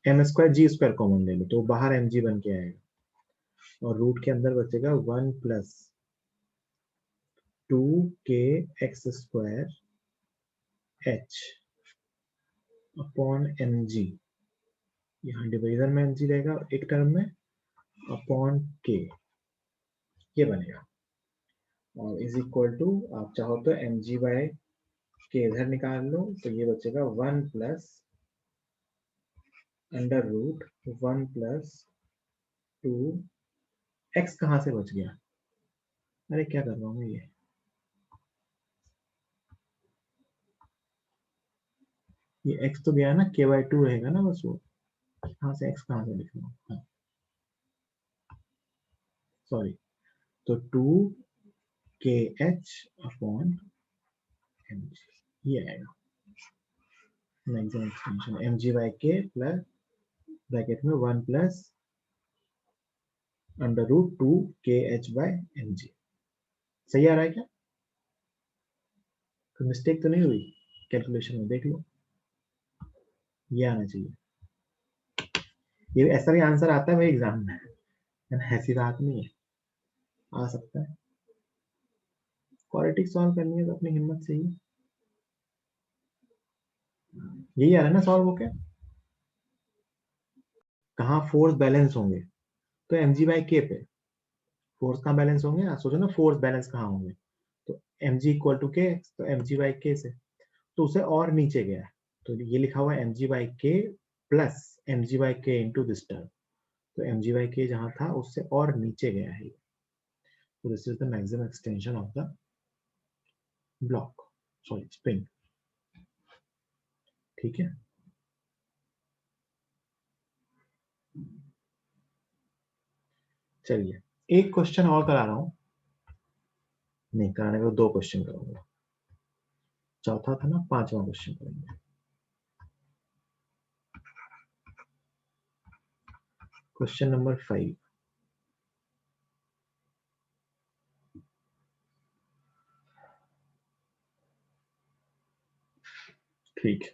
M square g square common ले लो तो बाहर एम जी बन के आएगा, और रूट के अंदर बचेगा 1 plus 2 k x square h upon m g, यहाँ डिवीजन में एम जी रहेगा एक टर्म में, अपॉन के, ये बनेगा, और इज इक्वल टू आप चाहो तो एम जी बाय के इधर निकाल लो, तो ये बचेगा 1 plus under root 1 plus 2 x कहाँ से बच गया? अरे क्या कर रहा हूँ मैं ये एक्स तो गया ना, k/2 रहेगा ना बस वो। कहाँ से एक्स कहाँ से लिख रहा हूँ? सॉरी, तो 2kh/mg ये आएगा maximum extension mg/k plus bracket में 1 प्लस अंडर रूट 2kh/mg। सही आ रहा है क्या? कोई मिस्टेक तो नहीं हुई कैलकुलेशन में? देख लो, ये आना चाहिए। ये ऐसा भी आंसर आता है भाई एग्जाम में, है ना? ऐसी बात नहीं है, आ सकता है। क्वाड्रेटिक सॉल्व करनी है तो अपनी हिम्मत से ही। यही आ रहा है ना सॉल्व होके? कहाँ फोर्स बैलेंस होंगे? तो mg/k पे फोर्स कहाँ बैलेंस होंगे? सोचो ना, फोर्स बैलेंस कहाँ होंगे? तो mg=k, तो mg/k से तो उसे और नीचे गया है, तो ये लिखा हुआ है mg/k plus mg/k into this term. तो mg/k जहां था उससे और नीचे गया है। तो this is the maximum extension of the block, sorry spring. ठीक है, चलिए एक क्वेश्चन और करा रहा हूं। नहीं कराने को, 2 क्वेश्चन करूंगा। चौथा था ना, 5वां क्वेश्चन करेंगे। Question number 5। ठीक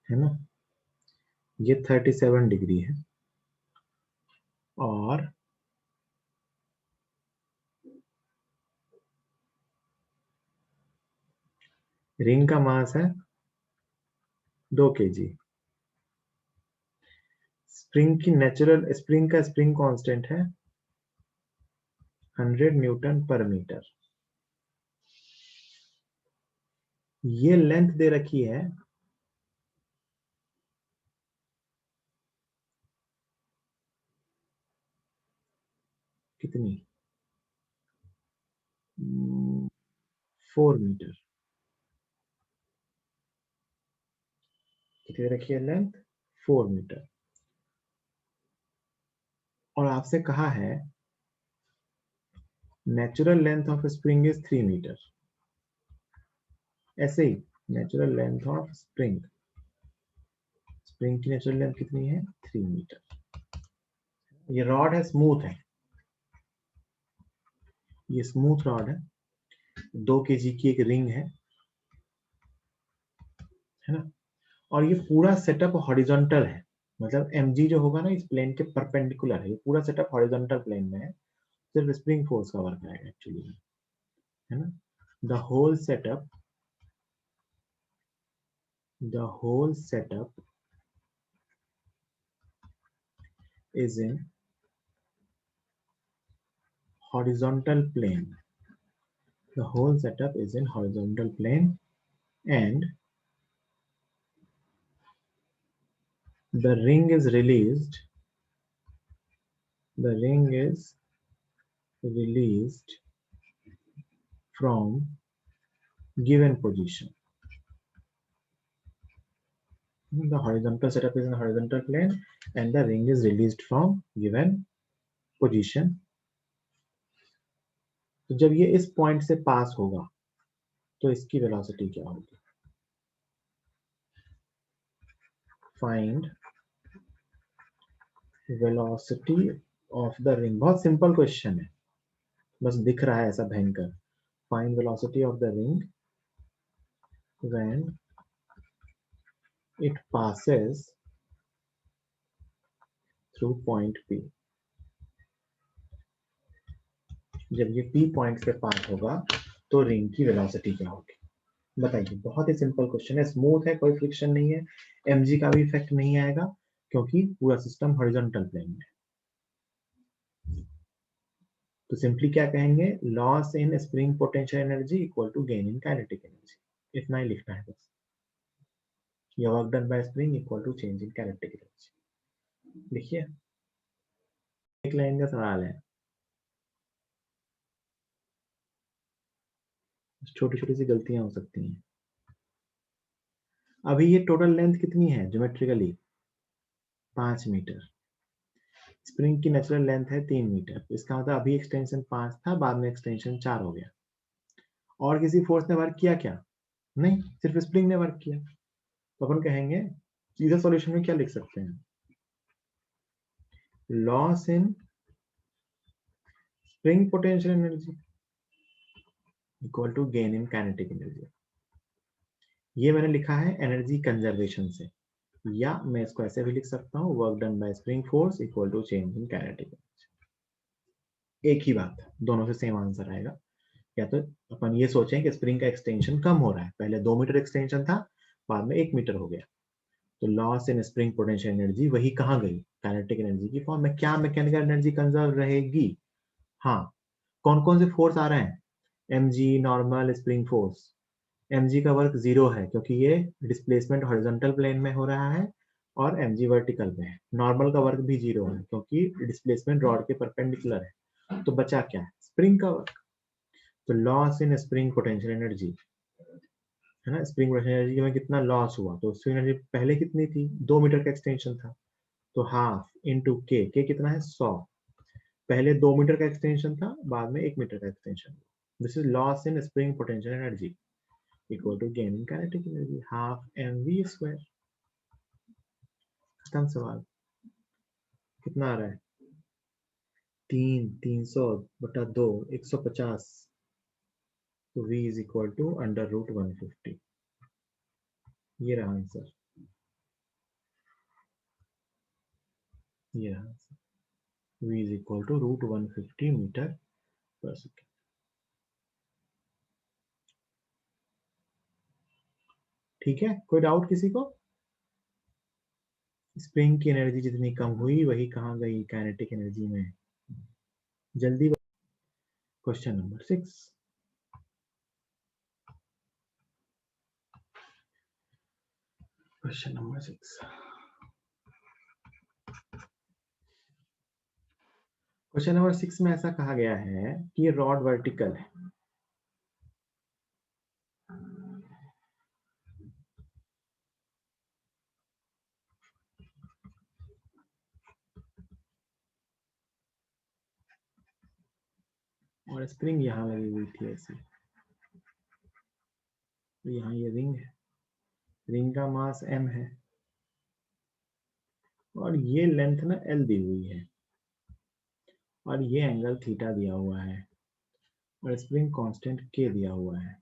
है ना, ये 37 डिग्री है और रिंग का मास है 2 kg। स्प्रिंग की नेचुरल स्प्रिंग का स्प्रिंग कांस्टेंट है 100 न्यूटन पर मीटर। ये लेंथ दे रखी है कितनी? 4 मीटर। कितनी दे रखी है लेंथ? 4 मीटर। और आपसे कहा है natural length of spring is 3 metre. ऐसे ही natural length of spring, spring की नेचुरल लेंथ कितनी है? 3 मीटर। ये रॉड है, स्मूथ है, ये स्मूथ रॉड है, 2 kg की एक रिंग है ना? और ये पूरा सेटअप हॉरिजॉन्टल है, मतलब mg जो होगा ना इस प्लेन के परपेंडिकुलर है। ये पूरा सेटअप हॉरिजॉन्टल प्लेन में है, सिर्फ स्प्रिंग फोर्स का वर्क आएगा एक्चुअली, है ना? The whole setup is in horizontal plane. The whole setup is in horizontal plane and the ring is released. The ring is released from given position. The horizontal setup is in horizontal plane and the ring is released from given position. तो जब ये इस point से पास होगा तो इसकी velocity क्या होगी? Find velocity of the ring. बहुत सिंपल क्वेश्चन है, बस दिख रहा है ऐसा भयंकर। Find velocity of the ring when it passes through point P. जब ये P पॉइंट पे पास होगा तो रिंग की वेलोसिटी क्या होगी? बताइए, बहुत ही सिंपल क्वेश्चन है, स्मूथ है, कोई फ्रिक्शन नहीं है, mg का भी इफेक्ट नहीं आएगा क्योंकि पूरा सिस्टम हॉरिजॉन्टल प्लेन में है। तो सिंपली क्या कहेंगे, loss in spring potential energy equal to gain in kinetic energy, इतना ही लिखना है बस, या work done by spring equal to change in kinetic energy. देखिए, एक लाइन का सवाल है, छोटी छोटी सी गलतियां हो सकती हैं। अभी ये टोटल लेंथ कितनी है ज्योमेट्रिकली? 5 मीटर। स्प्रिंग की नेचुरल लेंथ है 3 मीटर, इसका मतलब अभी एक्सटेंशन 5 था, बाद में एक्सटेंशन 4 हो गया। और किसी फोर्स ने वर्क किया क्या? नहीं, सिर्फ स्प्रिंग ने वर्क किया। तो अपन कहेंगे सीधा सॉल्यूशन में क्या लिख सकते हैं, loss in spring potential energy equal to gain in kinetic energy. ये मैंने लिखा है एनर्जी कंजर्वेशन से, या मैं इसको ऐसे भी लिख सकता हूँ, work done by spring force equal to change in kinetic energy. एक ही बात है, दोनों से सेम आंसर आएगा। या तो अपन ये सोचें कि स्प्रिंग का एक्सटेंशन कम हो रहा है, पहले 2 मीटर एक्सटेंशन था, बाद में 1 मीटर हो गया, तो loss in spring potential energy वही कहाँ गई, काइनेटिक एनर्जी की फॉर्म में। क्या मैकेनिकल एनर्जी कंजर्व रहेगी? हाँ। कौन कौन से फोर्स आ रहे हैं? mg normal spring force. mg का वर्क 0 है क्योंकि ये डिस्प्लेसमेंट हॉरिजॉन्टल प्लेन में हो रहा है, और mg वर्टिकल में है। नॉर्मल का वर्क भी 0 है क्योंकि डिस्प्लेसमेंट रॉड के परपेंडिकुलर है। तो बचा क्या है? स्प्रिंग का वर्क। तो loss in spring potential energy है ना, स्प्रिंग पोटेंशियल एनर्जी में कितना लॉस हुआ, तो स्प्रिंग एनर्जी पहले कितनी थी, 2 मीटर का एक्सटेंशन था, तो हाफ इंटू के कितना है, 100। पहले 2 मीटर का एक्सटेंशन था, बाद में 1 मीटर का extension. This is loss in spring potential energy equal to gain in kinetic energy, half mv square. खत्म सवाल। कितना आ रहा है? 300/2 150। तो v is equal to under root 150। ये रहा आंसर, ये रहा answer, v is equal to root 150 metre पर सेकेंड। ठीक है, कोई डाउट किसी को? स्प्रिंग की एनर्जी जितनी कम हुई वही कहाँ गई, काइनेटिक एनर्जी में। जल्दी। Question number 6। Question number 6। Question number 6 में ऐसा कहा गया है कि ये रॉड वर्टिकल है, और स्प्रिंग यहाँ लगी हुई थी ऐसे। तो यहाँ ये रिंग है, रिंग का मास m है, और ये लेंथ ना l दी हुई है, और ये एंगल थीटा दिया हुआ है, और स्प्रिंग कांस्टेंट k दिया हुआ है।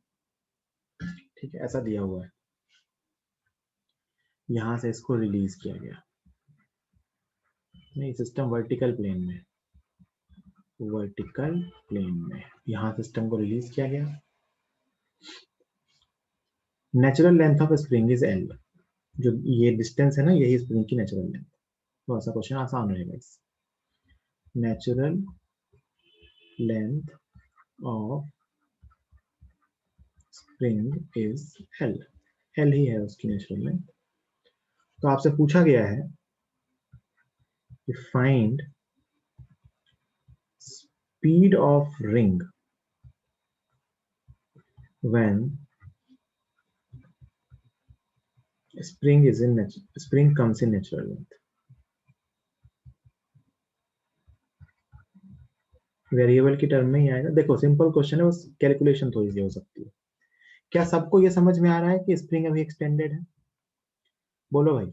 ठीक है, ऐसा दिया हुआ है। यहाँ से इसको रिलीज किया गया, नहीं, सिस्टम वर्टिकल प्लेन में, वर्टिकल प्लेन में यहाँ सिस्टम को रिलीज किया गया। Natural length of spring is l, जो ये डिस्टेंस है ना, यही स्प्रिंग की नेचुरल लेंथ। तो ऐसा क्वेश्चन आसान रहेगा। इस natural length of spring is l, l ही है उसकी नेचुरल लेंथ। तो आपसे पूछा गया है कि find speed of ring when spring comes in natural length। Variable की टर्म में ही आएगा। देखो, सिंपल क्वेश्चन है, बस कैलकुलेशन थोड़ी सी हो सकती है। क्या सबको ये समझ में आ रहा है कि स्प्रिंग अभी एक्सटेंडेड है? बोलो भाई,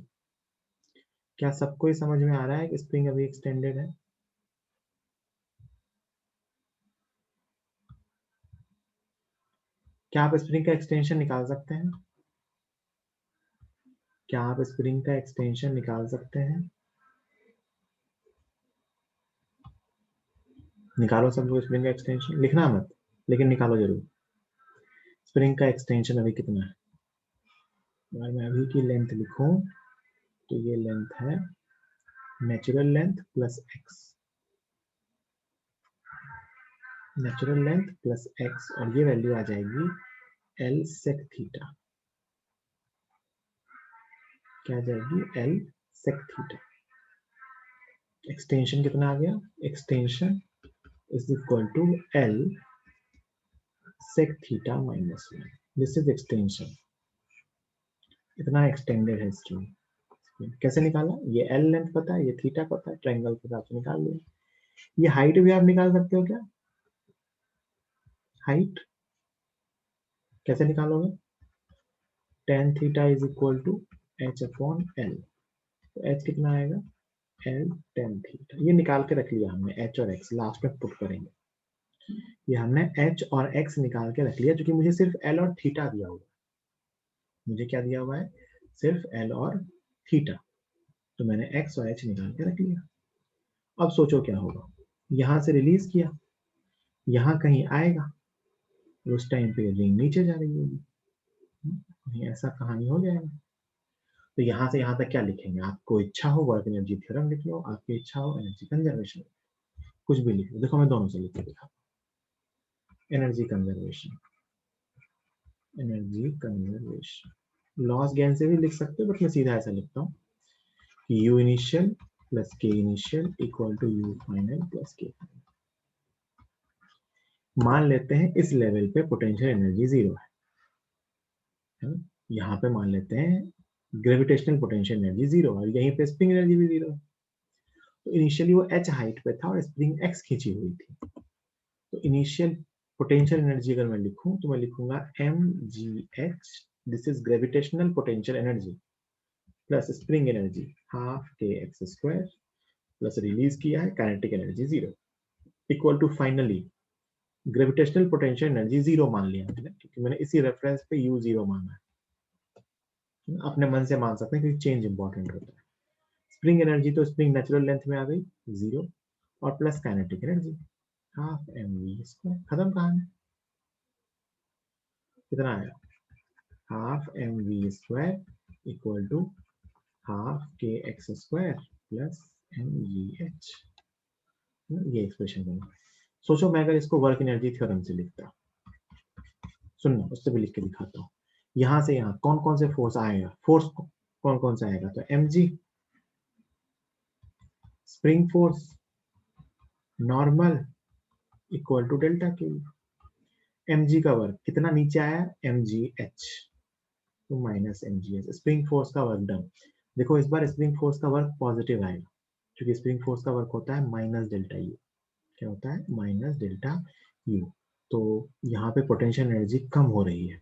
क्या सबको ये समझ में आ रहा है कि स्प्रिंग अभी एक्सटेंडेड है? क्या आप स्प्रिंग का एक्सटेंशन निकाल सकते हैं? क्या आप स्प्रिंग का एक्सटेंशन निकाल सकते हैं? निकालो सब लोग स्प्रिंग का एक्सटेंशन, लिखना मत लेकिन निकालो जरूर। स्प्रिंग का एक्सटेंशन अभी कितना है, अगर मैं अभी की लेंथ लिखूं तो ये लेंथ है natural length plus x, natural length plus x, और ये वैल्यू आ जाएगी एल सेक थीटा। क्या आ जाएगी, एल सेक थीटा। एक्सटेंशन कितना आ गया, extension is equal to l sec theta minus 1। This is extension, इतना एक्सटेंडेड है स्ट्रिंग। कैसे निकाला, ये एल लेंथ पता है, ये थीटा पता है, ट्रायंगल के हिसाब से निकाल लिया। ये हाइट भी आप निकाल सकते हो क्या, हाइट कैसे निकालोगे, tan theta is equal to h upon l, तो एच कितना आएगा, एल tan थीटा। ये निकाल के रख लिया हमने, एच और एक्स लास्ट में पुट करेंगे। ये हमने एच और एक्स निकाल के रख लिया, क्योंकि मुझे सिर्फ एल और थीटा दिया हुआ है, मुझे क्या दिया हुआ है, सिर्फ एल और थीटा, तो मैंने एक्स और एच निकाल के रख लिया। अब सोचो क्या होगा, यहां से रिलीज किया, यहां कहीं आएगा, उस टाइम पे रिंग नीचे जा रही होगी, कहीं ऐसा कहानी हो जाएगा। तो यहां से यहां तक क्या लिखेंगे, आपको इच्छा हो वर्क एनर्जी थ्योरम लिख लो, आपकी इच्छा हो एनर्जी कंजर्वेशन, कुछ भी लिख लो। देखो मैं दोनों से लिख के दिखा, energy conservation, energy conservation, loss gain से भी लिख सकते हो, बट मैं सीधा ऐसा लिखता हूँ कि यू इनिशियल प्लस के initial equal to you final plus के फाइनल। मान लेते हैं इस लेवल पे पोटेंशियल एनर्जी जीरो है ना, यहाँ पे मान लेते हैं ग्रेविटेशनल पोटेंशियल एनर्जी जीरो है, यहीं पे स्प्रिंग एनर्जी भी जीरो है। तो इनिशियली वो एच हाइट पे था और स्प्रिंग एक्स खींची हुई थी, तो इनिशियल पोटेंशियल एनर्जी अगर मैं लिखूं तो मैं लिखूंगा m g h, this is gravitational potential energy plus spring energy half के एक्स स्क्वायर प्लस रिलीज किया है kinetic energy zero equal to finally gravitational potential energy zero मान लिया मैंने, क्योंकि मैंने इसी रेफरेंस पे यू जीरो माना है। अपने मन से मान सकते हैं क्योंकि चेंज इंपॉर्टेंट होता है। स्प्रिंग एनर्जी तो स्प्रिंग नेचुरल लेंथ में आ गई जीरो, और plus kinetic energy half m v square, खत्म कहानी। कितना आया, half m v square equal to half के x square plus m g h, ये एक्सप्रेशन बना। सोचो मैं अगर इसको वर्क एनर्जी थ्योरम से लिखता, सुनना उससे भी लिख के दिखाता हूँ। यहां से यहाँ कौन कौन से फोर्स आएगा, फोर्स कौन कौन सा आएगा, तो m g spring force normal equal to delta k, m g का वर्क कितना नीचे आया, एम जी एच तो minus m g h, spring force का वर्क डन। देखो इस बार स्प्रिंग फोर्स का वर्क पॉजिटिव आएगा, क्योंकि स्प्रिंग फोर्स का वर्क होता है माइनस डेल्टा यू, क्या होता है माइनस डेल्टा यू। तो यहाँ पे पोटेंशियल एनर्जी कम हो रही है,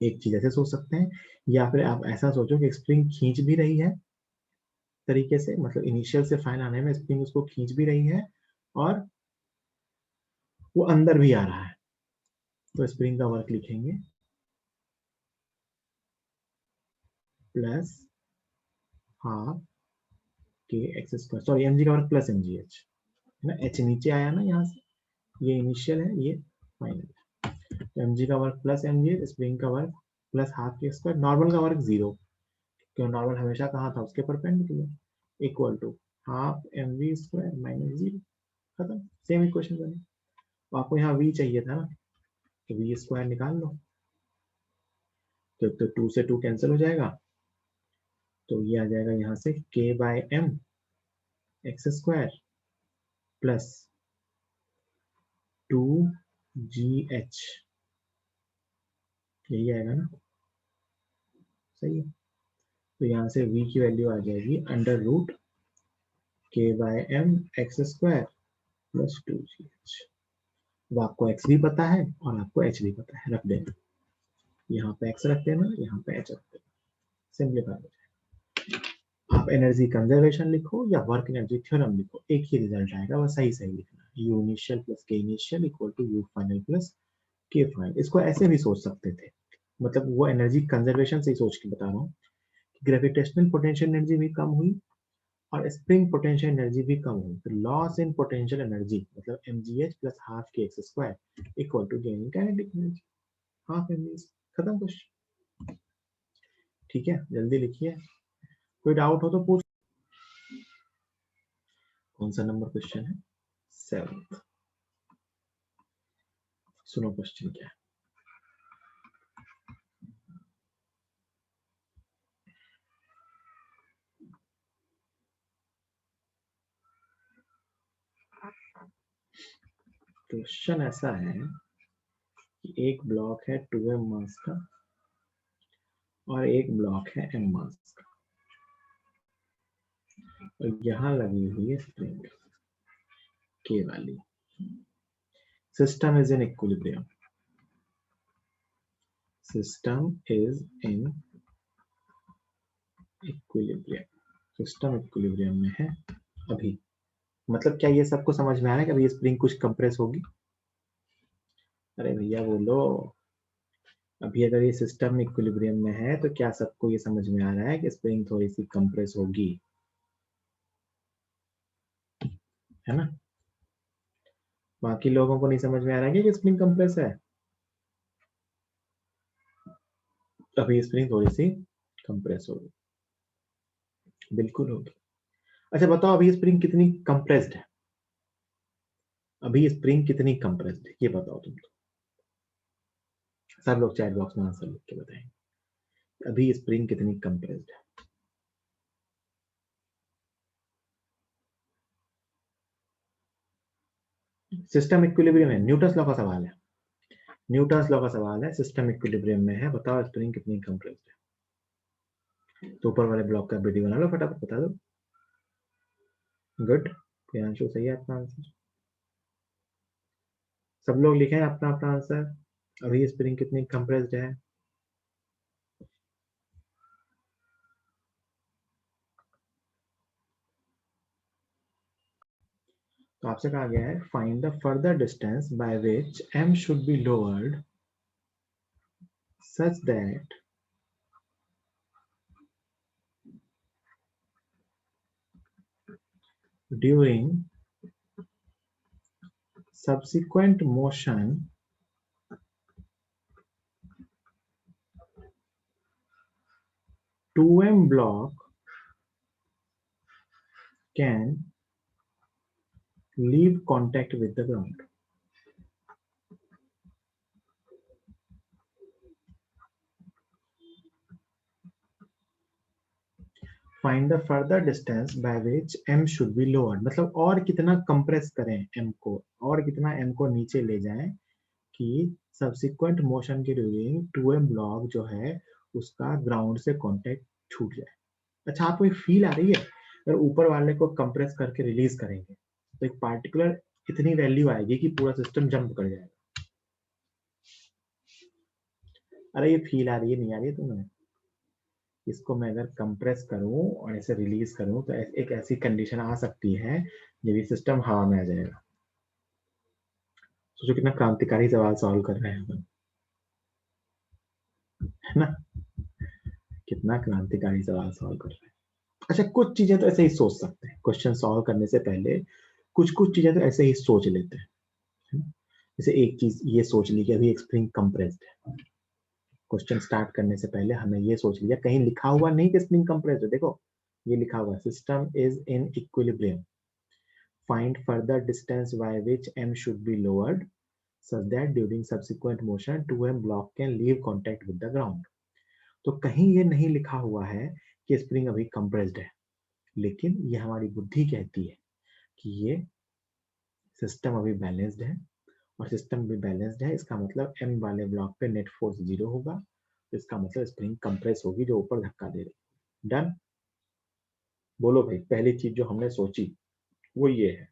एक चीज ऐसे सोच सकते हैं, या फिर आप ऐसा सोचो कि स्प्रिंग खींच भी रही है तरीके से, मतलब इनिशियल से फाइनल आने में स्प्रिंग उसको खींच भी रही है और वो अंदर भी आ रहा है, तो स्प्रिंग का वर्क लिखेंगे प्लस हाफ के x square, sorry m g का work plus m g h है ना, एच नीचे आया ना यहाँ से, ये इनिशियल है ये फाइनल, एम जी का work plus m g h, spring का work plus half k square, normal का वर्क जीरो, क्यों नॉर्मल हमेशा कहाँ था, उसके perpendicular equal to half m v square minus zero, खत्म, सेम इक्वेशन बने। तो आपको यहाँ वी चाहिए था ना, तो वी स्क्वायर निकाल लो, तो टू से टू कैंसिल हो जाएगा, तो ये आ जाएगा यहाँ से k by m x square plus two g h, यही आएगा ना, सही है। तो यहाँ से v की वैल्यू आ जाएगी under root k by m x square plus two g h. अब आपको x भी पता है और आपको h भी पता है, रख देना, यहाँ पे x रख देना, यहाँ पे h रख देना, सिंपलीफाई हो जाएगा। आप एनर्जी कंजर्वेशन लिखो या वर्क एनर्जी थ्योरम लिखो, एक ही रिजल्ट आएगा, बस सही सही लिखना, यू इनिशियल प्लस के initial equal to you final plus के फाइनल। इसको ऐसे भी सोच सकते थे, मतलब वो एनर्जी कंजर्वेशन से ही सोच के बता रहा हूँ, ग्रेविटेशनल पोटेंशियल एनर्जी भी कम हुई और स्प्रिंग पोटेंशियल एनर्जी भी कम होगी, तो लॉस इन पोटेंशियल एनर्जी मतलब mgh प्लस हाफ के x square equal to gain in kinetic energy, half mgh। खत्म क्वेश्चन। ठीक है, जल्दी लिखिए, कोई डाउट हो तो पूछ। कौन सा नंबर क्वेश्चन है? 7th। सुनो क्वेश्चन क्या है। क्वेश्चन ऐसा है कि एक ब्लॉक है 2m मास का और एक ब्लॉक है m मास का, और यहाँ लगी हुई है स्प्रिंग के वाली। System is in equilibrium, system is in equilibrium, system equilibrium में है अभी। मतलब क्या ये सबको समझ में आ रहा है कि अभी स्प्रिंग कुछ कंप्रेस होगी? अरे भैया बोलो, अभी अगर ये सिस्टम इक्विलिब्रियम में है तो क्या सबको ये समझ में आ रहा है कि स्प्रिंग थोड़ी सी कंप्रेस होगी? है ना? बाकी लोगों को नहीं समझ में आ रहा है कि स्प्रिंग कंप्रेस है? अभी स्प्रिंग थोड़ी सी कंप्रेस होगी, बिल्कुल होगी। अच्छा बताओ, अभी स्प्रिंग कितनी कंप्रेस्ड है? अभी स्प्रिंग कितनी कंप्रेस्ड है ये बताओ तुम तो। सब लोग चैट बॉक्स में आंसर लिख के बताएंगे अभी स्प्रिंग कितनी कंप्रेस्ड है। सिस्टम इक्विलिब्रियम है, न्यूटन्स लॉ का सवाल है, न्यूटन्स लॉ का सवाल है, सिस्टम इक्विलिब्रियम में है, बताओ स्प्रिंग कितनी कंप्रेस्ड है। तो ऊपर वाले ब्लॉक का वीडियो बना लो, फटाफट बता दो। गुड, प्रियांशु सही है आपका आंसर। सब लोग लिखें अपना अपना आंसर, अभी स्प्रिंग कितनी कंप्रेस्ड है। तो आपसे कहा गया है find the further distance by which m should be lowered such that during subsequent motion 2m block can leave contact with the ground. Find the further distance by which m should be lowered, मतलब और कितना compress करें m को, और कितना m को नीचे ले जाएं कि subsequent motion के ड्यूरिंग 2m ब्लॉक जो है उसका ग्राउंड से कांटेक्ट छूट जाए। अच्छा आपको एक फील आ रही है, अगर ऊपर वाले को कंप्रेस करके रिलीज करेंगे तो एक पार्टिकुलर इतनी वैल्यू आएगी कि पूरा सिस्टम जंप कर जाएगा। अरे ये फील आ रही है, नहीं आ रही है तुम्हें? इसको मैं अगर कंप्रेस करूं और इसे रिलीज करूं तो एक ऐसी कंडीशन आ सकती है जब ये सिस्टम हवा में आ जाएगा। सोचो कितना क्रांतिकारी सवाल सॉल्व कर रहे हैं हम, है ना? कितना क्रांतिकारी सवाल सॉल्व कर रहे हैं। अच्छा कुछ चीजें तो ऐसे ही सोच सकते हैं, क्वेश्चन सॉल्व करने से पहले कुछ कुछ चीजें तो ऐसे ही सोच लेते हैं, है ना? जैसे एक चीज ये सोच ली कि अभी एक स्प्रिंग कंप्रेस्ड है, क्वेश्चन स्टार्ट करने से पहले हमने ये सोच लिया, कहीं लिखा हुआ नहीं कि स्प्रिंग कंप्रेस्ड है, देखो ये लिखा हुआ है system is in equilibrium, find further distance by which m should be lowered such that during subsequent motion 2m block can leave contact with the ground। तो कहीं ये नहीं लिखा हुआ है कि स्प्रिंग अभी कंप्रेस्ड है, लेकिन ये हमारी बुद्धि कहती है कि ये सिस्टम अभी बैलेंस्ड है, और सिस्टम भी बैलेंस्ड है, इसका मतलब m वाले ब्लॉक पे नेट फोर्स 0 होगा, तो इसका मतलब स्प्रिंग कंप्रेस होगी जो ऊपर धक्का दे रही। डन? बोलो भाई, पहली चीज जो हमने सोची वो ये है,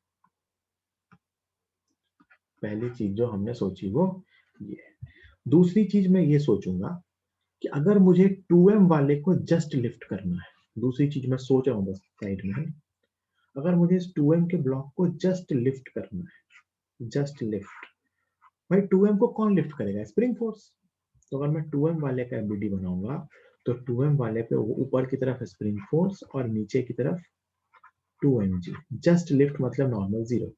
पहली चीज जो हमने सोची वो ये है। दूसरी चीज मैं ये सोचूंगा कि अगर मुझे 2m वाले को जस्ट लिफ्ट करना है, दूसरी चीज मैं सोच रहा हूँ बस साइड में, अगर मुझे इस 2m के ब्लॉक को जस्ट लिफ्ट करना है, जस्ट लिफ्ट, भाई 2m को कौन लिफ्ट करेगा? Spring force. तो अगर मैं 2m वाले का एबीडी बनाऊंगा तो 2m वाले पे ऊपर की तरफ स्प्रिंग फोर्स और नीचे की तरफ 2 mg। जस्ट लिफ्ट मतलब नॉर्मल 0।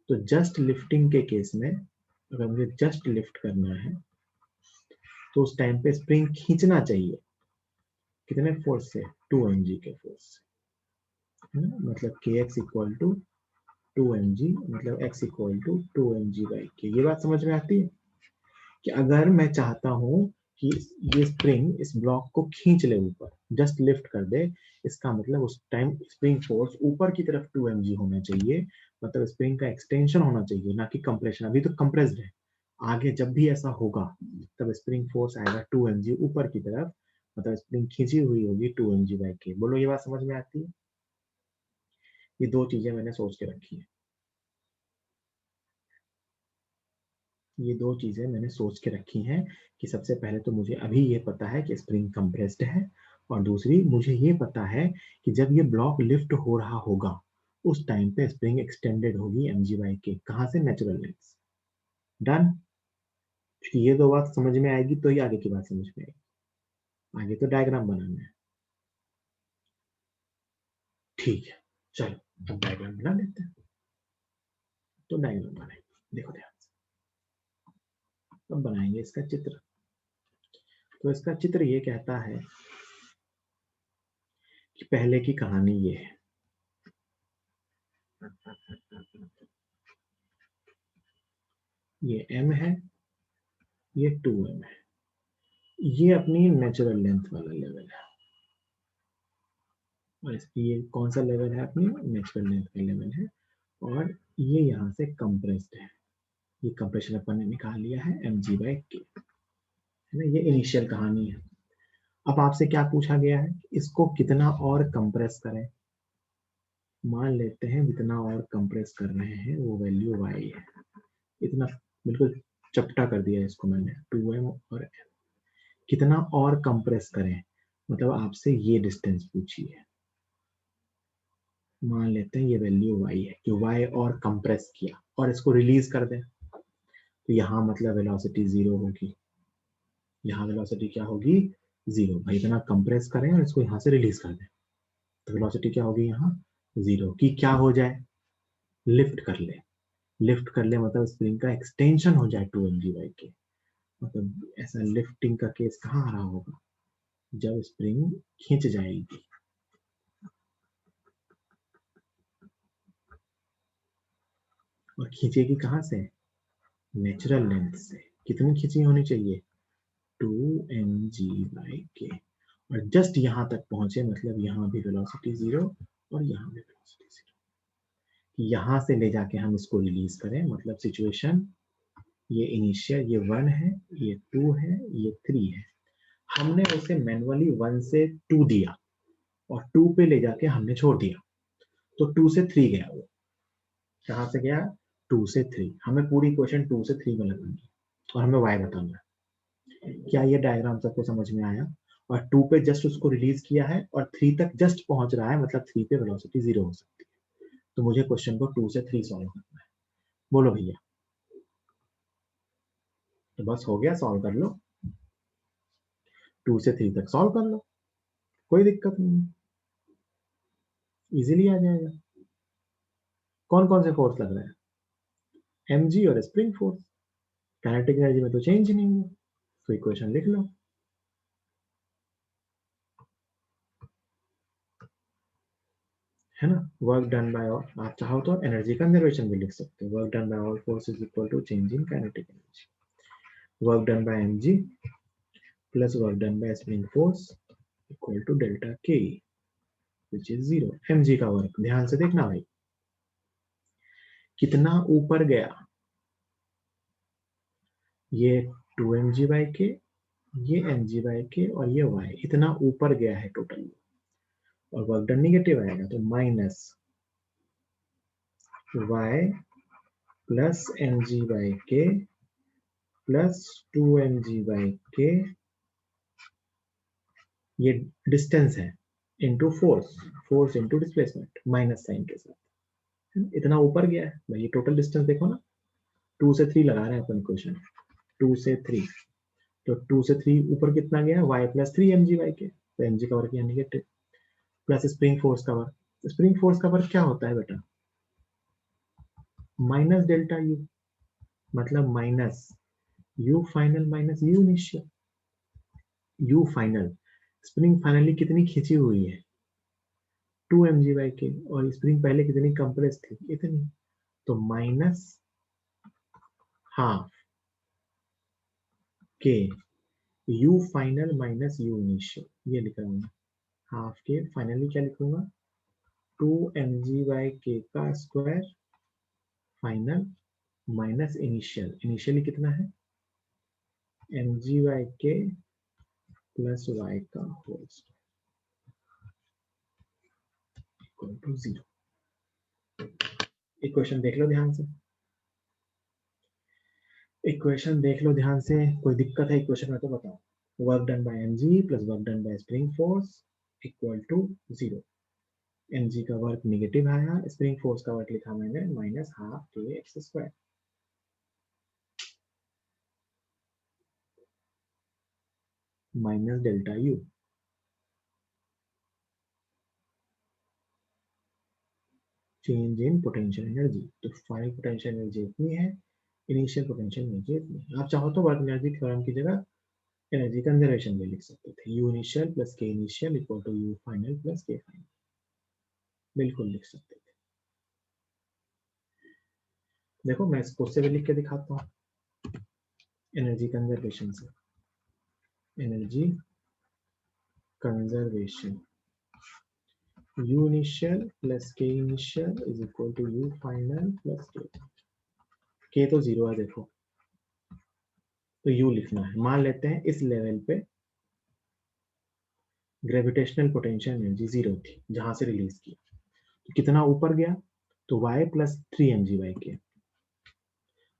तो जस्ट लिफ्टिंग के केस में अगर मुझे जस्ट लिफ्ट करना है तो उस टाइम पे स्प्रिंग खींचना चाहिए कितने फोर्स से, 2 mg के फोर्स से, है ना। मतलब kx इक्वल टू 2 mg, मतलब x इक्वल टू 2 mg/k। ये बात समझ में आती है कि अगर मैं चाहता हूं कि ये स्प्रिंग इस ब्लॉक को खींच ले ऊपर, जस्ट लिफ्ट कर दे, इसका मतलब उस टाइम स्प्रिंग फोर्स ऊपर की तरफ 2 mg होना चाहिए, मतलब स्प्रिंग का एक्सटेंशन होना चाहिए, ना कि कंप्रेशन। अभी तो कंप्रेस्ड है, आगे जब भी ऐसा होगा तब स्प्रिंग फोर्स आएगा 2 mg ऊपर की तरफ, मतलब स्प्रिंग खींची हुई होगी 2 mg/k। बोलो ये बात समझ में आती है। ये दो चीजें मैंने सोच के रखी है, ये दो चीजें मैंने सोच के रखी हैं कि सबसे पहले तो मुझे अभी ये पता है कि स्प्रिंग कंप्रेस्ड है, और दूसरी मुझे ये पता है कि जब ये ब्लॉक लिफ्ट हो रहा होगा उस टाइम पे स्प्रिंग एक्सटेंडेड होगी mg/k। कहाँ से, नेचुरल लेंथ से। डन। ये दो बात समझ में आएगी तो ही आगे की बात समझ में आएगी, आगे तो डायग्राम बनाना है। ठीक है, चलो अब डायग्राम बना लेते हैं। तो डायग्राम बनाएंगे, देखो ध्यान से। अब बनाएंगे इसका चित्र। तो इसका चित्र ये कहता है कि पहले की कहानी ये है, ये m है, ये 2m है, ये अपनी नेचुरल लेंथ वाला लेवल है, और इसकी ये कौन सा लेवल है, अपनी नेचुरल लेंथ का लेवल है, और ये यहाँ से कंप्रेस्ड है। ये कंप्रेशन अपन ने निकाल लिया है mg/k, है ना। ये इनिशियल कहानी है। अब आपसे क्या पूछा गया है, इसको कितना और कंप्रेस करें। मान लेते हैं जितना और कंप्रेस कर रहे हैं वो वैल्यू y है। इतना बिल्कुल चपटा कर दिया इसको मैंने, 2m और m। कितना और कंप्रेस करें, मतलब आपसे ये डिस्टेंस पूछी है। मान लेते हैं ये वैल्यू y है कि y और कंप्रेस किया और इसको रिलीज कर दें, तो यहाँ मतलब वेलोसिटी 0 होगी। यहाँ वेलोसिटी क्या होगी, 0। भाई इतना कंप्रेस करें और इसको यहाँ से रिलीज कर दें, तो वेलोसिटी क्या होगी यहाँ, 0। की क्या हो जाए, लिफ्ट कर ले। लिफ्ट कर ले मतलब स्प्रिंग का एक्सटेंशन हो जाए 2mg/k। मतलब ऐसा लिफ्टिंग का केस कहाँ आ रहा होगा, जब स्प्रिंग खींच जाएगी। और खींचेगी कहाँ से, नेचुरल लेंथ से। कितनी खींची होनी चाहिए, 2mg/k। और जस्ट यहाँ तक पहुंचे, मतलब यहाँ भी वेलोसिटी 0 और यहाँ भी वेलोसिटी 0। यहाँ से ले जाके हम इसको रिलीज करें, मतलब सिचुएशन ये इनिशियल, ये 1 है, ये 2 है, ये 3 है। हमने उसे मैनुअली 1 से 2 दिया और 2 पे ले जाके हमने छोड़ दिया, तो 2 से 3 गया वो। कहाँ से गया, 2 से 3। हमें पूरी क्वेश्चन 2 से 3 में लगानी और हमें y बताना है। क्या ये डायग्राम सबको समझ में आया। और 2 पे जस्ट उसको रिलीज किया है और 3 तक जस्ट पहुंच रहा है, मतलब 3 पे वेलोसिटी 0 हो सकती है। तो मुझे क्वेश्चन को 2 से 3 सॉल्व करना है। बोलो भैया, तो बस हो गया, सॉल्व कर लो। 2 से 3 तक सॉल्व कर लो, कोई दिक्कत नहीं है, इजीली आ जाएगा। कौन कौन से फोर्स लग रहे हैं, mg और स्प्रिंग फोर्स। काइनेटिक एनर्जी में तो चेंज नहीं हुआ, तो इक्वेशन लिख लो। है ना, वर्क डन बाय ऑल। आप चाहो तो एनर्जी कंजर्वेशन भी लिख सकते हो, work done by all forces equal to change in kinetic energy. Work done by mg plus work done by spring force equal to delta k, which is 0। mg का work ध्यान से देखना भाई, कितना ऊपर गया, ये 2mg/k, ये mg/k और ये y, इतना ऊपर गया है टोटल। और वर्क डन निगेटिव आएगा तो minus y plus mg/k plus 2mg/k, ये डिस्टेंस है, into force, force into displacement minus sign के साथ। इतना ऊपर गया है भाई, ये टोटल डिस्टेंस देखो ना, 2 से 3 लगा रहे हैं अपन क्वेश्चन, 2 से 3। तो 2 से 3 ऊपर कितना गया, y प्लस 3 mg/k, तो mg का वर्क यहाँ निगेटिव, प्लस स्प्रिंग फोर्स का वर्क। स्प्रिंग फोर्स का वर्क क्या होता है बेटा? माइनस डेल्टा यू, मतलब minus you final minus you initial. You final, spring finally कितनी खींची हुई है? 2 mg/k, और स्प्रिंग पहले कितनी कंप्रेस थी? इतनी। तो माइनस हाफ के you final minus you initial, ये लिखा हूँ। हाफ के फाइनली क्या लिखूंगा? 2 mg/k का square final minus initial, initially कितना है? mg/k प्लस y का होल इक्वल टू 0। इक्वेशन देख लो ध्यान से, इक्वेशन देख लो ध्यान से। कोई दिक्कत है इक्वेशन में तो बताओ। Work done by mg plus work done by spring force equal to 0। mg का वर्क निगेटिव आया, स्प्रिंग फोर्स का वर्क लिखा मैंने माइनस हाफ के x square. Minus delta U, change in potential energy. तो फाइनल पोटेंशियल एनर्जी इतनी है, initial potential energy इतनी है। आप चाहो तो वर्क एनर्जी थ्योरम की जगह एनर्जी कंजर्वेशन भी लिख सकते थे। यू इनिशियल प्लस के initial equal to you final plus के फाइनल, बिल्कुल लिख सकते थे। देखो मैं इसको से भी लिख के दिखाता हूँ एनर्जी कंजर्वेशन से। Energy conservation, U initial plus के initial is equal to you final plus K तो 0 है देखो, तो यू लिखना है। मान लेते हैं इस लेवल पे ग्रेविटेशनल पोटेंशियल एनर्जी 0 थी जहां से रिलीज की, तो कितना ऊपर गया? तो y प्लस 3 mg/k।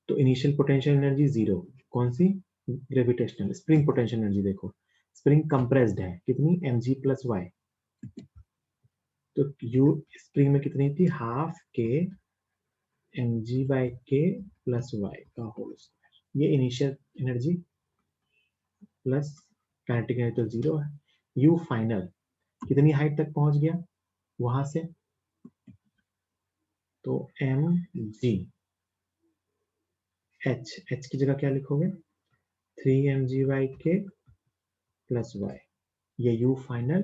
तो इनिशियल पोटेंशियल एनर्जी 0, कौन सी? ग्रेविटेशनल। स्प्रिंग पोटेंशियल एनर्जी देखो, स्प्रिंग कंप्रेस्ड है, कितनी? mg plus y। तो यू स्प्रिंग में कितनी थी? हाफ के mg/k प्लस y का होल स्क्वायर। ये initial energy plus kinetic energy तो 0 है। यू फाइनल कितनी हाइट तक पहुंच गया वहां से? तो mg, h की जगह क्या लिखोगे? 3 mg/k प्लस y। ये यू फाइनल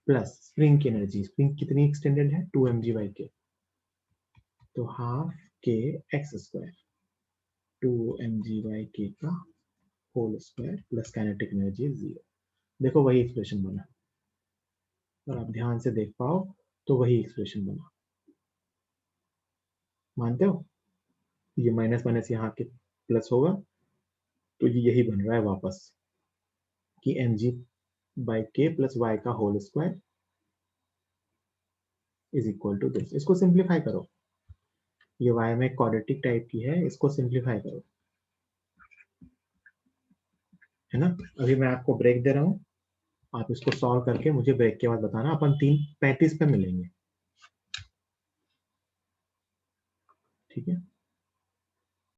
प्लस स्प्रिंग की एनर्जी, स्प्रिंग कितनी एक्सटेंडेड है? 2 mg/k, तो हाफ के एक्स स्क्वायर 2 mg/k का whole square plus kinetic energy 0। देखो वही एक्सप्रेशन बना, और आप ध्यान से देख पाओ तो वही एक्सप्रेशन बना। मानते हो? ये माइनस माइनस यहाँ के प्लस होगा, तो ये यही बन रहा है वापस कि mg/k प्लस y का whole square is equal to this. इसको सिंप्लीफाई करो, ये y में क्वाड्रेटिक टाइप की है, इसको सिंप्लीफाई करो, है ना। अभी मैं आपको ब्रेक दे रहा हूँ, आप इसको सॉल्व करके मुझे ब्रेक के बाद बताना। अपन 3:35 पे मिलेंगे, ठीक है।